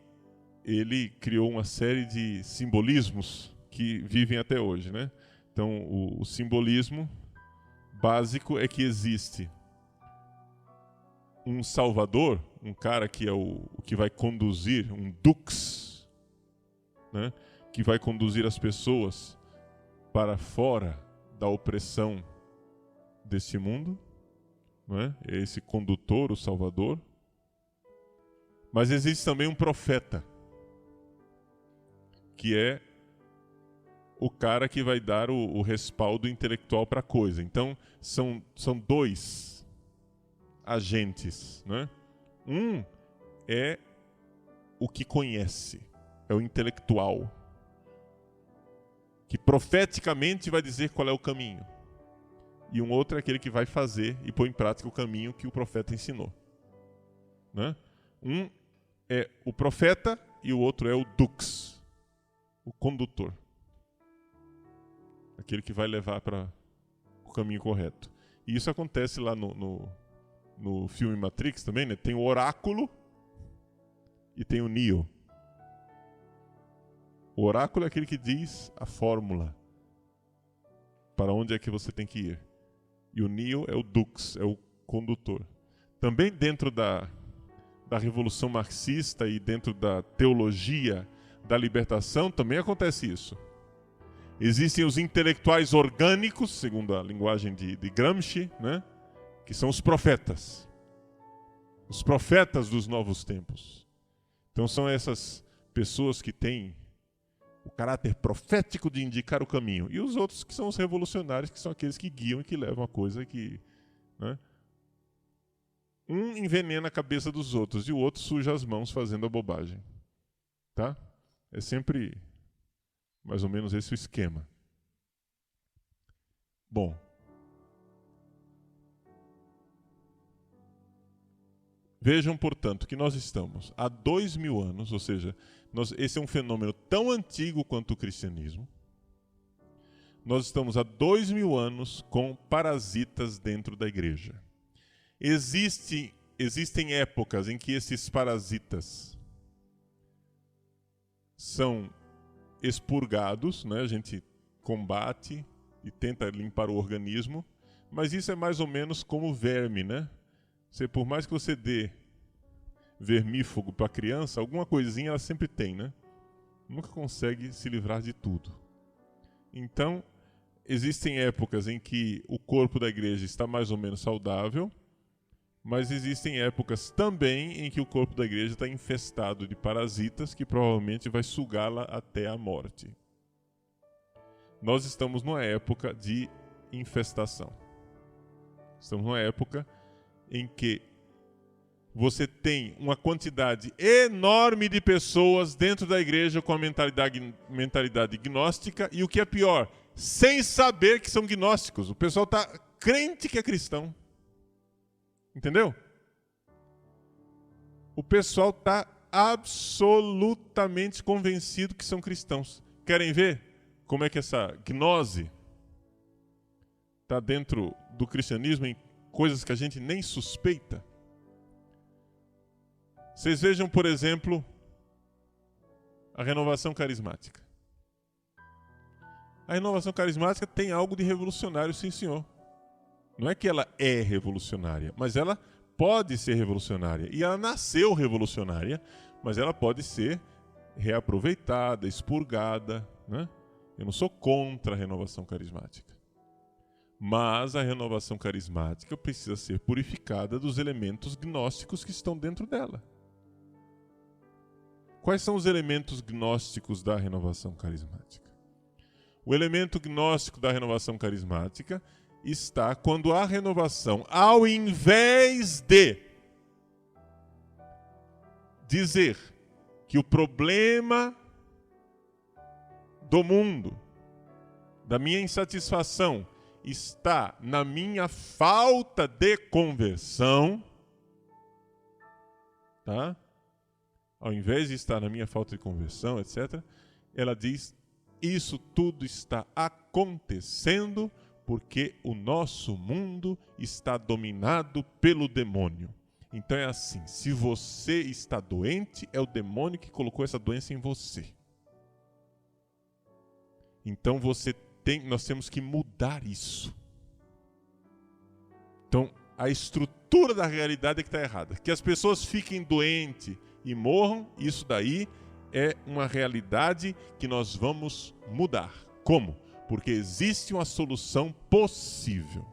ele criou uma série de simbolismos que vivem até hoje, né? Então, o simbolismo básico é que existe um salvador, um cara que é o que vai conduzir, um dux, né? que vai conduzir as pessoas para fora da opressão desse mundo, não é? É esse condutor, o Salvador. Mas existe também um profeta, que é o cara que vai dar o respaldo intelectual para a coisa. Então, são dois agentes, né? Um é o que conhece, é o intelectual, que profeticamente vai dizer qual é o caminho. E um outro é aquele que vai fazer e pôr em prática o caminho que o profeta ensinou, né? Um é o profeta e o outro é o dux, o condutor, aquele que vai levar para o caminho correto. E isso acontece lá no filme Matrix também, né? Tem o oráculo e tem o Neo. O oráculo é aquele que diz a fórmula para onde é que você tem que ir. E o Neo é o dux, é o condutor. Também dentro da Revolução Marxista e dentro da teologia da libertação também acontece isso. Existem os intelectuais orgânicos, segundo a linguagem de Gramsci, né? Que são os profetas. Os profetas dos novos tempos. Então são essas pessoas que têm o caráter profético de indicar o caminho. E os outros que são os revolucionários, que são aqueles que guiam e que levam a coisa que... né? Um envenena a cabeça dos outros e o outro suja as mãos fazendo a bobagem. Tá? É sempre mais ou menos esse o esquema. Bom. Vejam, portanto, que nós estamos há 2000 anos, ou seja, esse é um fenômeno tão antigo quanto o cristianismo. Nós estamos há 2000 anos com parasitas dentro da igreja. Existem épocas em que esses parasitas são expurgados, né? A gente combate e tenta limpar o organismo, mas isso é mais ou menos como verme, né? Por mais que você dê vermífugo para a criança, alguma coisinha ela sempre tem, né? Nunca consegue se livrar de tudo. Então, existem épocas em que o corpo da igreja está mais ou menos saudável, mas existem épocas também em que o corpo da igreja está infestado de parasitas que provavelmente vai sugá-la até a morte. Nós estamos numa época de infestação. Estamos numa época em que você tem uma quantidade enorme de pessoas dentro da igreja com a mentalidade gnóstica e, o que é pior, sem saber que são gnósticos. O pessoal está crente que é cristão. Entendeu? O pessoal está absolutamente convencido que são cristãos. Querem ver como é que essa gnose está dentro do cristianismo em coisas que a gente nem suspeita? Vocês vejam, por exemplo, a renovação carismática. A renovação carismática tem algo de revolucionário, sim, senhor. Não é que ela é revolucionária, mas ela pode ser revolucionária. E ela nasceu revolucionária, mas ela pode ser reaproveitada, expurgada, né? Eu não sou contra a renovação carismática. Mas a renovação carismática precisa ser purificada dos elementos gnósticos que estão dentro dela. Quais são os elementos gnósticos da renovação carismática? O elemento gnóstico da renovação carismática está quando a renovação, ao invés de dizer que o problema do mundo, da minha insatisfação, está na minha falta de conversão, tá? Ao invés de estar na minha falta de conversão, etc., ela diz: isso tudo está acontecendo porque o nosso mundo está dominado pelo demônio. Então é assim, se você está doente, é o demônio que colocou essa doença em você. Então nós temos que mudar isso. Então a estrutura da realidade é que está errada. Que as pessoas fiquem doentes e morram, isso daí é uma realidade que nós vamos mudar. Como? Porque existe uma solução possível.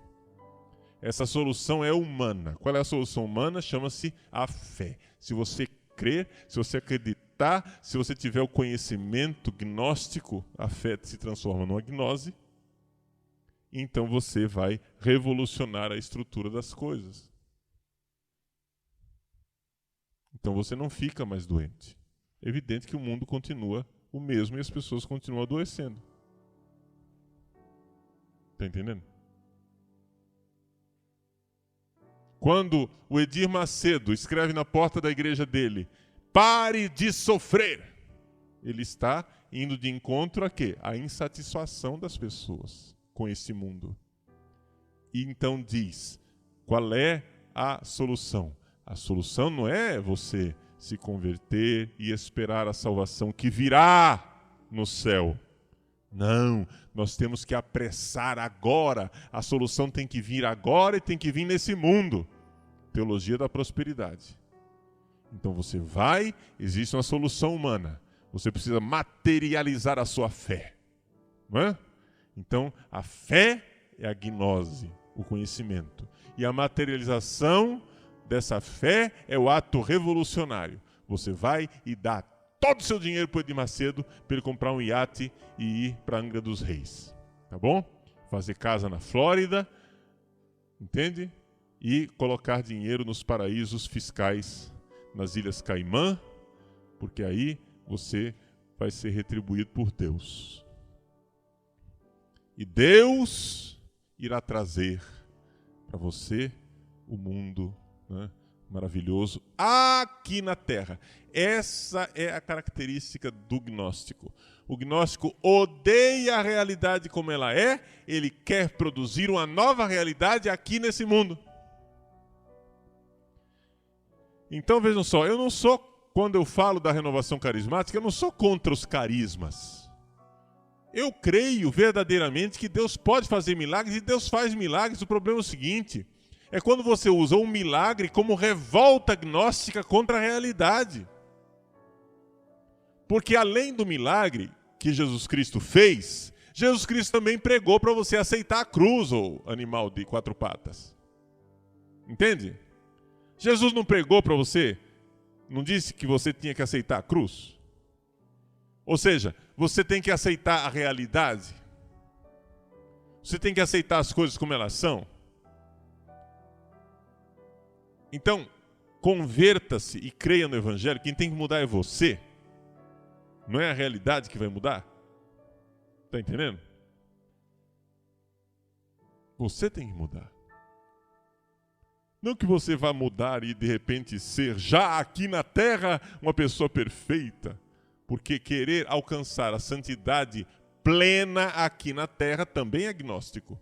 Essa solução é humana. Qual é a solução humana? Chama-se a fé. Se você crer, se você acreditar, se você tiver o conhecimento gnóstico, a fé se transforma numa gnose. Então você vai revolucionar a estrutura das coisas. Então você não fica mais doente. É evidente que o mundo continua o mesmo e as pessoas continuam adoecendo. Está entendendo? Quando o Edir Macedo escreve na porta da igreja dele, pare de sofrer, ele está indo de encontro a quê? A insatisfação das pessoas com esse mundo. E então diz, qual é a solução? A solução não é você se converter e esperar a salvação que virá no céu. Não, nós temos que apressar agora. A solução tem que vir agora e tem que vir nesse mundo. Teologia da prosperidade. Então você vai, existe uma solução humana. Você precisa materializar a sua fé. Não é? Então a fé é a gnose, o conhecimento. E a materialização dessa fé é o ato revolucionário. Você vai e dá todo o seu dinheiro para o Edir Macedo para ele comprar um iate e ir para Angra dos Reis. Tá bom? Fazer casa na Flórida, entende? E colocar dinheiro nos paraísos fiscais nas Ilhas Caimã, porque aí você vai ser retribuído por Deus. E Deus irá trazer para você o mundo, né, maravilhoso aqui na Terra. Essa é a característica do gnóstico. O gnóstico odeia a realidade como ela é, ele quer produzir uma nova realidade aqui nesse mundo. Então vejam só, eu não sou, quando eu falo da renovação carismática, eu não sou contra os carismas. Eu creio verdadeiramente que Deus pode fazer milagres e Deus faz milagres. O problema é o seguinte, é quando você usa um milagre como revolta gnóstica contra a realidade. Porque além do milagre que Jesus Cristo fez, Jesus Cristo também pregou para você aceitar a cruz, ou animal de 4 patas. Entende? Jesus não pregou para você, não disse que você tinha que aceitar a cruz? Ou seja, você tem que aceitar a realidade. Você tem que aceitar as coisas como elas são. Então, converta-se e creia no Evangelho. Quem tem que mudar é você. Não é a realidade que vai mudar. Está entendendo? Você tem que mudar. Não que você vá mudar e de repente ser já aqui na terra uma pessoa perfeita. Porque querer alcançar a santidade plena aqui na terra também é gnóstico.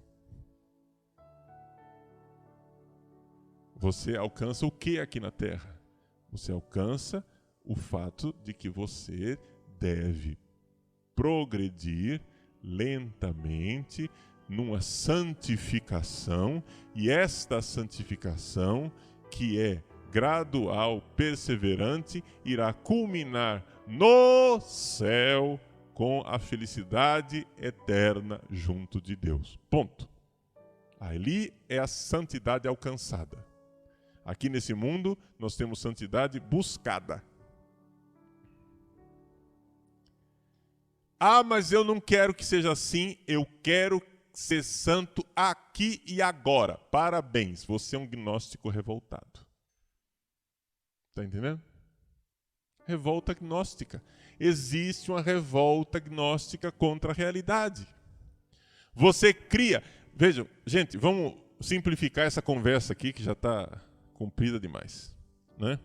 Você alcança o que aqui na terra? Você alcança o fato de que você deve progredir lentamente numa santificação, e esta santificação, que é gradual, perseverante, irá culminar no céu com a felicidade eterna junto de Deus. Ponto. Ali é a santidade alcançada. Aqui nesse mundo nós temos santidade buscada. Ah, mas eu não quero que seja assim, eu quero ser santo aqui e agora. Parabéns, você é um gnóstico revoltado. Está entendendo? Revolta gnóstica. Existe uma revolta gnóstica contra a realidade. Você cria... Vejam, gente, vamos simplificar essa conversa aqui, que já está comprida demais, né?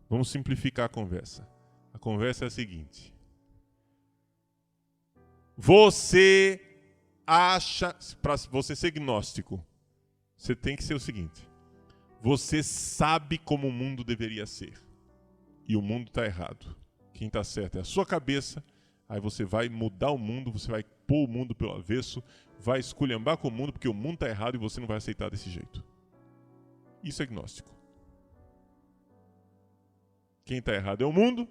Vamos simplificar a conversa. A conversa é a seguinte. Você acha, para você ser gnóstico, você tem que ser o seguinte. Você sabe como o mundo deveria ser. E o mundo está errado. Quem está certo é a sua cabeça. Aí você vai mudar o mundo, você vai pôr o mundo pelo avesso, vai esculhambar com o mundo, porque o mundo está errado e você não vai aceitar desse jeito. Isso é gnóstico. Quem está errado é o mundo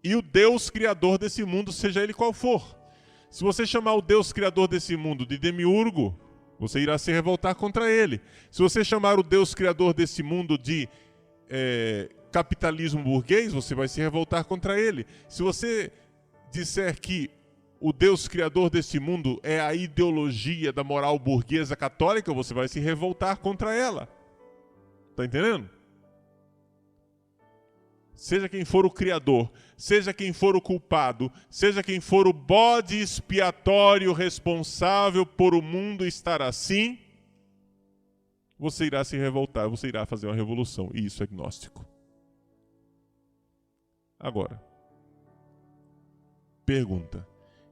e o Deus criador desse mundo, seja ele qual for. Se você chamar o Deus criador desse mundo de demiurgo, você irá se revoltar contra ele. Se você chamar o Deus criador desse mundo de capitalismo burguês, você vai se revoltar contra ele. Se você disser que o Deus criador desse mundo é a ideologia da moral burguesa católica, você vai se revoltar contra ela. Tá entendendo? Seja quem for o criador, seja quem for o culpado, seja quem for o bode expiatório responsável por o mundo estar assim, você irá se revoltar, você irá fazer uma revolução. E isso é gnóstico. Agora, pergunta.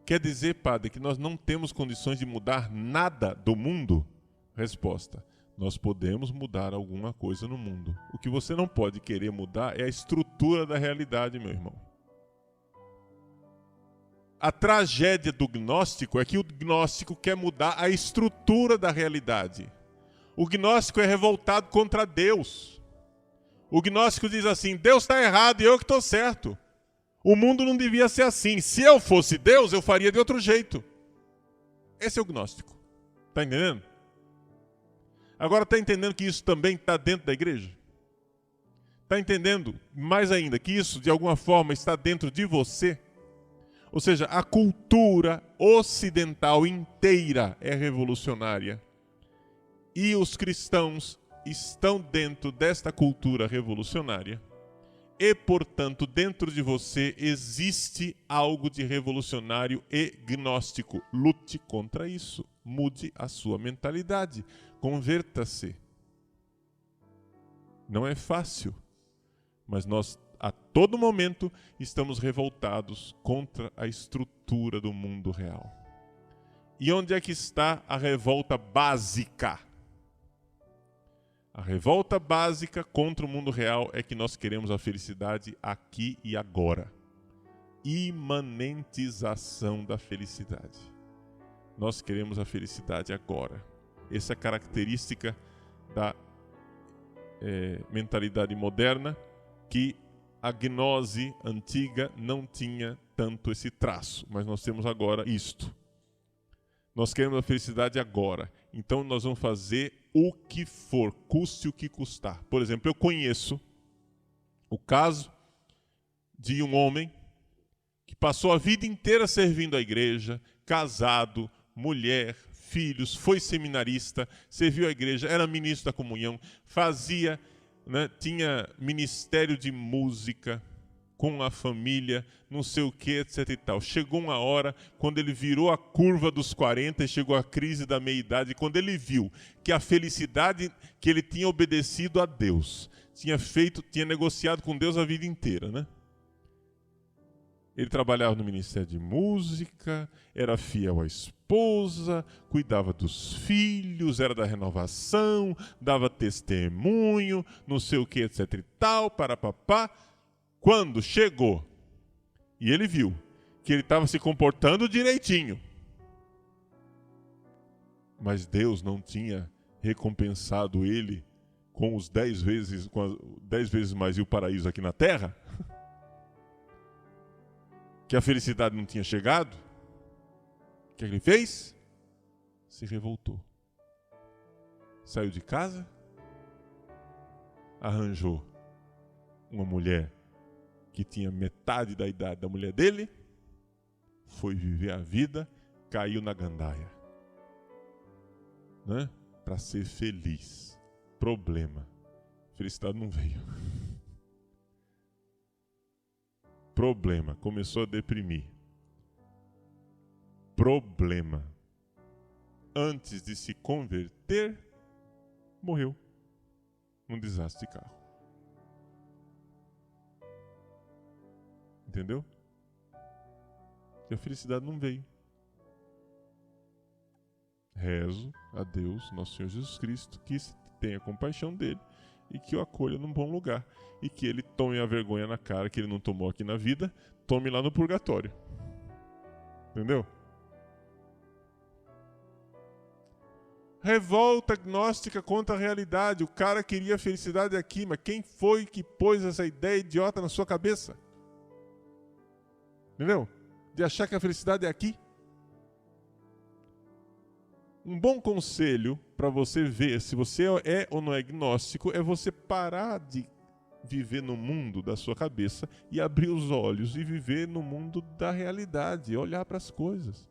Quer dizer, padre, que nós não temos condições de mudar nada do mundo? Resposta. Nós podemos mudar alguma coisa no mundo. O que você não pode querer mudar é a estrutura da realidade, meu irmão. A tragédia do gnóstico é que o gnóstico quer mudar a estrutura da realidade. O gnóstico é revoltado contra Deus. O gnóstico diz assim, Deus está errado e eu que estou certo. O mundo não devia ser assim. Se eu fosse Deus, eu faria de outro jeito. Esse é o gnóstico. Está entendendo? Agora está entendendo que isso também está dentro da igreja? Está entendendo, mais ainda, que isso de alguma forma está dentro de você? Ou seja, a cultura ocidental inteira é revolucionária. E os cristãos estão dentro desta cultura revolucionária. E, portanto, dentro de você existe algo de revolucionário e gnóstico. Lute contra isso. Mude a sua mentalidade. Converta-se. Não é fácil, mas nós a todo momento estamos revoltados contra a estrutura do mundo real. E onde é que está a revolta básica? A revolta básica contra o mundo real é que nós queremos a felicidade aqui e agora. Imanentização da felicidade. Nós queremos a felicidade agora. Essa é a característica da mentalidade moderna, que a gnose antiga não tinha tanto esse traço, mas nós temos agora isto. Nós queremos a felicidade agora, então nós vamos fazer o que for, custe o que custar. Por exemplo, eu conheço o caso de um homem que passou a vida inteira servindo a igreja, casado, mulher, filhos, foi seminarista, serviu a igreja, era ministro da comunhão, fazia, tinha ministério de música com a família, não sei o que, etc e tal. Chegou uma hora, quando ele virou a curva dos 40 e chegou a crise da meia-idade, quando ele viu que a felicidade que ele tinha obedecido a Deus, tinha negociado com Deus a vida inteira, né? Ele trabalhava no Ministério de Música, era fiel à esposa, cuidava dos filhos, era da renovação, dava testemunho, não sei o que, etc e tal, papá. Quando chegou e ele viu que ele estava se comportando direitinho, mas Deus não tinha recompensado ele com os 10 vezes mais e o paraíso aqui na terra, que a felicidade não tinha chegado, o que ele fez? Se revoltou. Saiu de casa, arranjou uma mulher que tinha metade da idade da mulher dele, foi viver a vida, caiu na gandaia, né? Para ser feliz. Problema. Felicidade não veio. Problema. Começou a deprimir. Problema. Antes de se converter, morreu num desastre de carro. Entendeu? E a felicidade não veio. Rezo a Deus, nosso Senhor Jesus Cristo, que tenha compaixão dele e que o acolha num bom lugar. E que ele tome a vergonha na cara que ele não tomou aqui na vida, tome lá no purgatório. Entendeu? Revolta gnóstica contra a realidade. O cara queria felicidade aqui, mas quem foi que pôs essa ideia idiota na sua cabeça? Entendeu? De achar que a felicidade é aqui. Um bom conselho para você ver se você é ou não é agnóstico é você parar de viver no mundo da sua cabeça e abrir os olhos e viver no mundo da realidade, olhar para as coisas.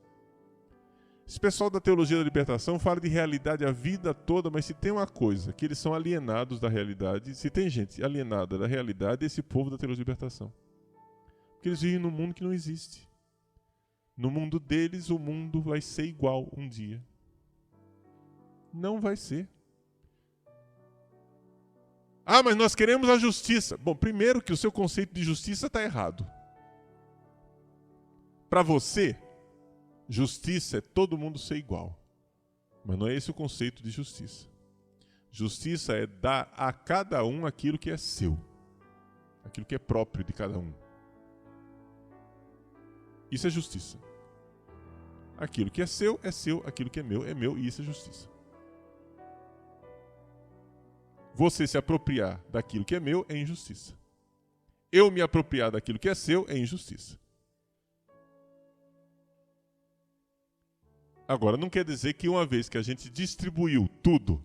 Esse pessoal da teologia da libertação fala de realidade a vida toda, mas se tem uma coisa, que eles são alienados da realidade, se tem gente alienada da realidade, é esse povo da teologia da libertação. Porque eles vivem num mundo que não existe. No mundo deles, o mundo vai ser igual um dia. Não vai ser. Ah, mas nós queremos a justiça. Bom, primeiro que o seu conceito de justiça está errado. Para você, justiça é todo mundo ser igual. Mas não é esse o conceito de justiça. Justiça é dar a cada um aquilo que é seu. Aquilo que é próprio de cada um. Isso é justiça. Aquilo que é seu, aquilo que é meu, e isso é justiça. Você se apropriar daquilo que é meu é injustiça. Eu me apropriar daquilo que é seu é injustiça. Agora, não quer dizer que uma vez que a gente distribuiu tudo,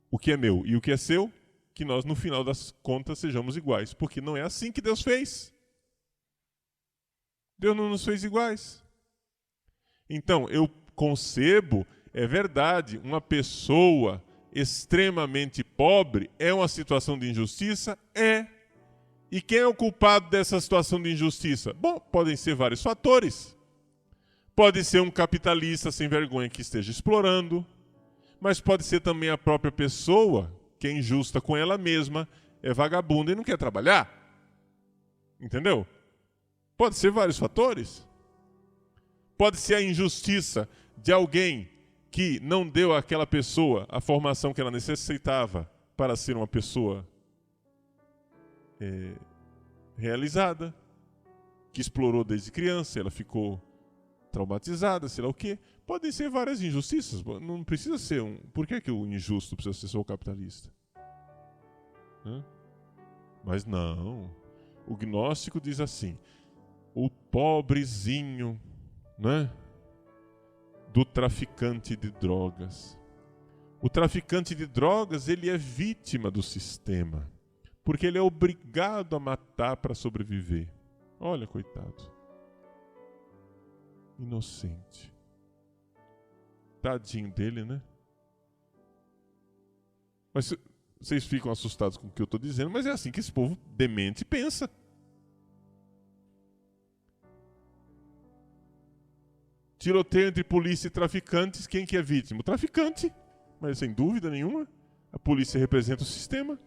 o que é meu e o que é seu, que nós, no final das contas, sejamos iguais. Porque não é assim que Deus fez. Deus não nos fez iguais. Então, eu concebo, é verdade, uma pessoa extremamente pobre é uma situação de injustiça? É. E quem é o culpado dessa situação de injustiça? Bom, podem ser vários fatores. Pode ser um capitalista sem vergonha que esteja explorando, mas pode ser também a própria pessoa que é injusta com ela mesma, é vagabunda e não quer trabalhar. Entendeu? Pode ser vários fatores. Pode ser a injustiça de alguém que não deu àquela pessoa a formação que ela necessitava para ser uma pessoa realizada, que explorou desde criança, ela ficou traumatizada, sei lá o quê. Podem ser várias injustiças, não precisa ser um... Por que o injusto precisa ser só o capitalista? Mas não. O gnóstico diz assim, o pobrezinho, né, do traficante de drogas. O traficante de drogas, ele é vítima do sistema, porque ele é obrigado a matar para sobreviver. Olha, coitado. Inocente. Tadinho dele, né? Mas vocês ficam assustados com o que eu estou dizendo, mas é assim que esse povo demente pensa. Tiroteio entre polícia e traficantes, quem que é vítima? O traficante. Mas sem dúvida nenhuma, a polícia representa o sistema.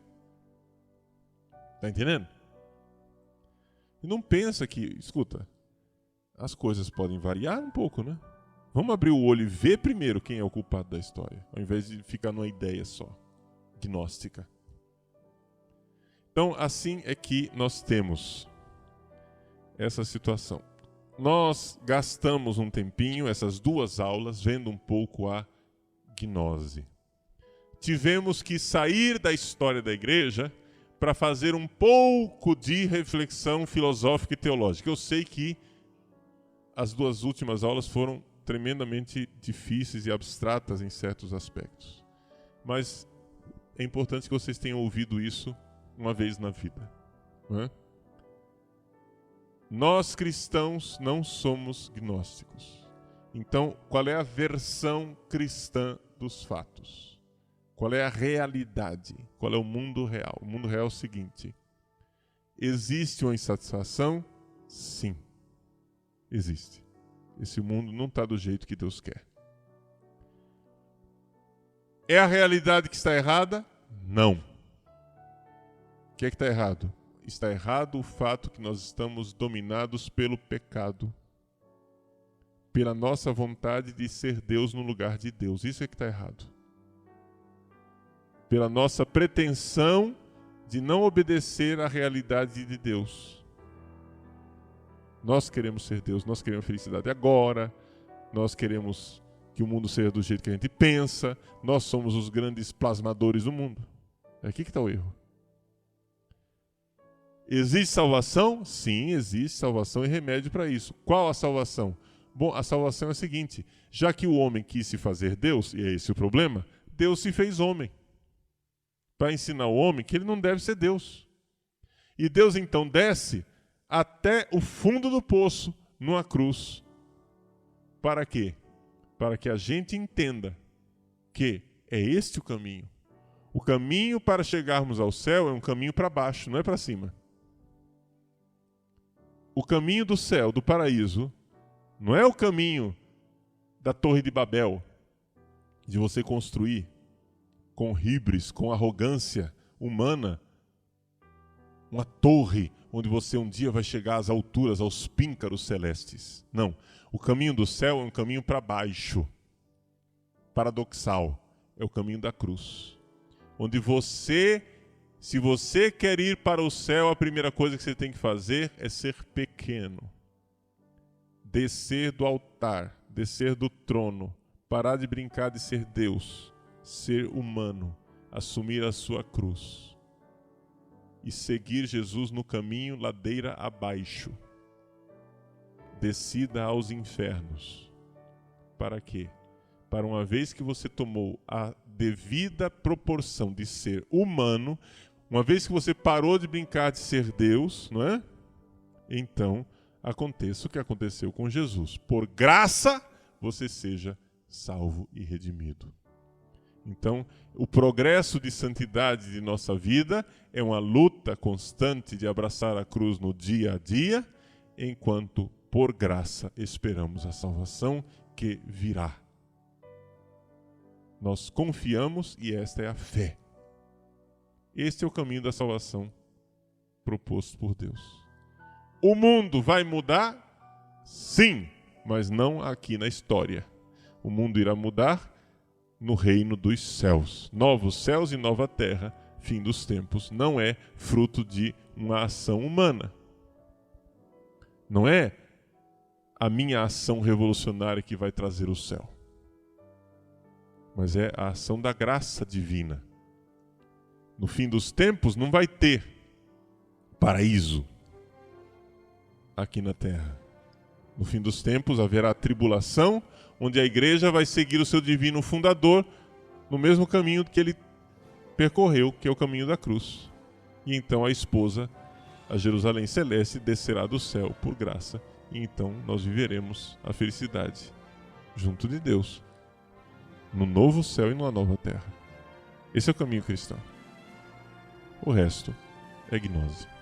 Tá entendendo? E não pensa que, escuta, as coisas podem variar um pouco, né? Vamos abrir o olho e ver primeiro quem é o culpado da história, ao invés de ficar numa ideia só, gnóstica. Então, assim é que nós temos essa situação. Nós gastamos um tempinho, essas 2 aulas, vendo um pouco a gnose. Tivemos que sair da história da igreja para fazer um pouco de reflexão filosófica e teológica. Eu sei que as 2 últimas aulas foram tremendamente difíceis e abstratas em certos aspectos. Mas é importante que vocês tenham ouvido isso uma vez na vida. Não é? Nós cristãos não somos gnósticos. Então, qual é a versão cristã dos fatos? Qual é a realidade? Qual é o mundo real? O mundo real é o seguinte: existe uma insatisfação? Sim, existe. Esse mundo não está do jeito que Deus quer. É a realidade que está errada? Não. O que é que está errado? Está errado o fato que nós estamos dominados pelo pecado, pela nossa vontade de ser Deus no lugar de Deus. Isso é que está errado. Pela nossa pretensão de não obedecer à realidade de Deus. Nós queremos ser Deus, nós queremos felicidade agora, nós queremos que o mundo seja do jeito que a gente pensa, nós somos os grandes plasmadores do mundo. É aqui que está o erro. Existe salvação? Sim, existe salvação e remédio para isso. Qual a salvação? Bom, a salvação é a seguinte: já que o homem quis se fazer Deus, e é esse o problema, Deus se fez homem para ensinar o homem que ele não deve ser Deus. E Deus então desce até o fundo do poço, numa cruz. Para quê? Para que a gente entenda que é este o caminho. O caminho para chegarmos ao céu é um caminho para baixo, não é para cima. O caminho do céu, do paraíso, não é o caminho da Torre de Babel, de você construir com híbris, com arrogância humana, uma torre onde você um dia vai chegar às alturas, aos píncaros celestes. Não. O caminho do céu é um caminho para baixo. Paradoxal. É o caminho da cruz. Onde você, se você quer ir para o céu, a primeira coisa que você tem que fazer é ser pequeno. Descer do altar, descer do trono, parar de brincar de ser Deus, ser humano, assumir a sua cruz e seguir Jesus no caminho ladeira abaixo, descida aos infernos. Para quê? Para uma vez que você tomou a devida proporção de ser humano, uma vez que você parou de brincar de ser Deus, não é? Então, aconteça o que aconteceu com Jesus. Por graça, você seja salvo e redimido. Então, o progresso de santidade de nossa vida é uma luta constante de abraçar a cruz no dia a dia, enquanto, por graça, esperamos a salvação que virá. Nós confiamos e esta é a fé. Este é o caminho da salvação proposto por Deus. O mundo vai mudar? Sim, mas não aqui na história. O mundo irá mudar no reino dos céus. Novos céus e nova terra, fim dos tempos. Não é fruto de uma ação humana. Não é a minha ação revolucionária que vai trazer o céu. Mas é a ação da graça divina. No fim dos tempos não vai ter paraíso aqui na terra. No fim dos tempos haverá tribulação, onde a igreja vai seguir o seu divino fundador no mesmo caminho que ele percorreu, que é o caminho da cruz. E então a esposa, a Jerusalém Celeste, descerá do céu por graça. E então nós viveremos a felicidade junto de Deus, no novo céu e numa nova terra. Esse é o caminho cristão. O resto é gnose.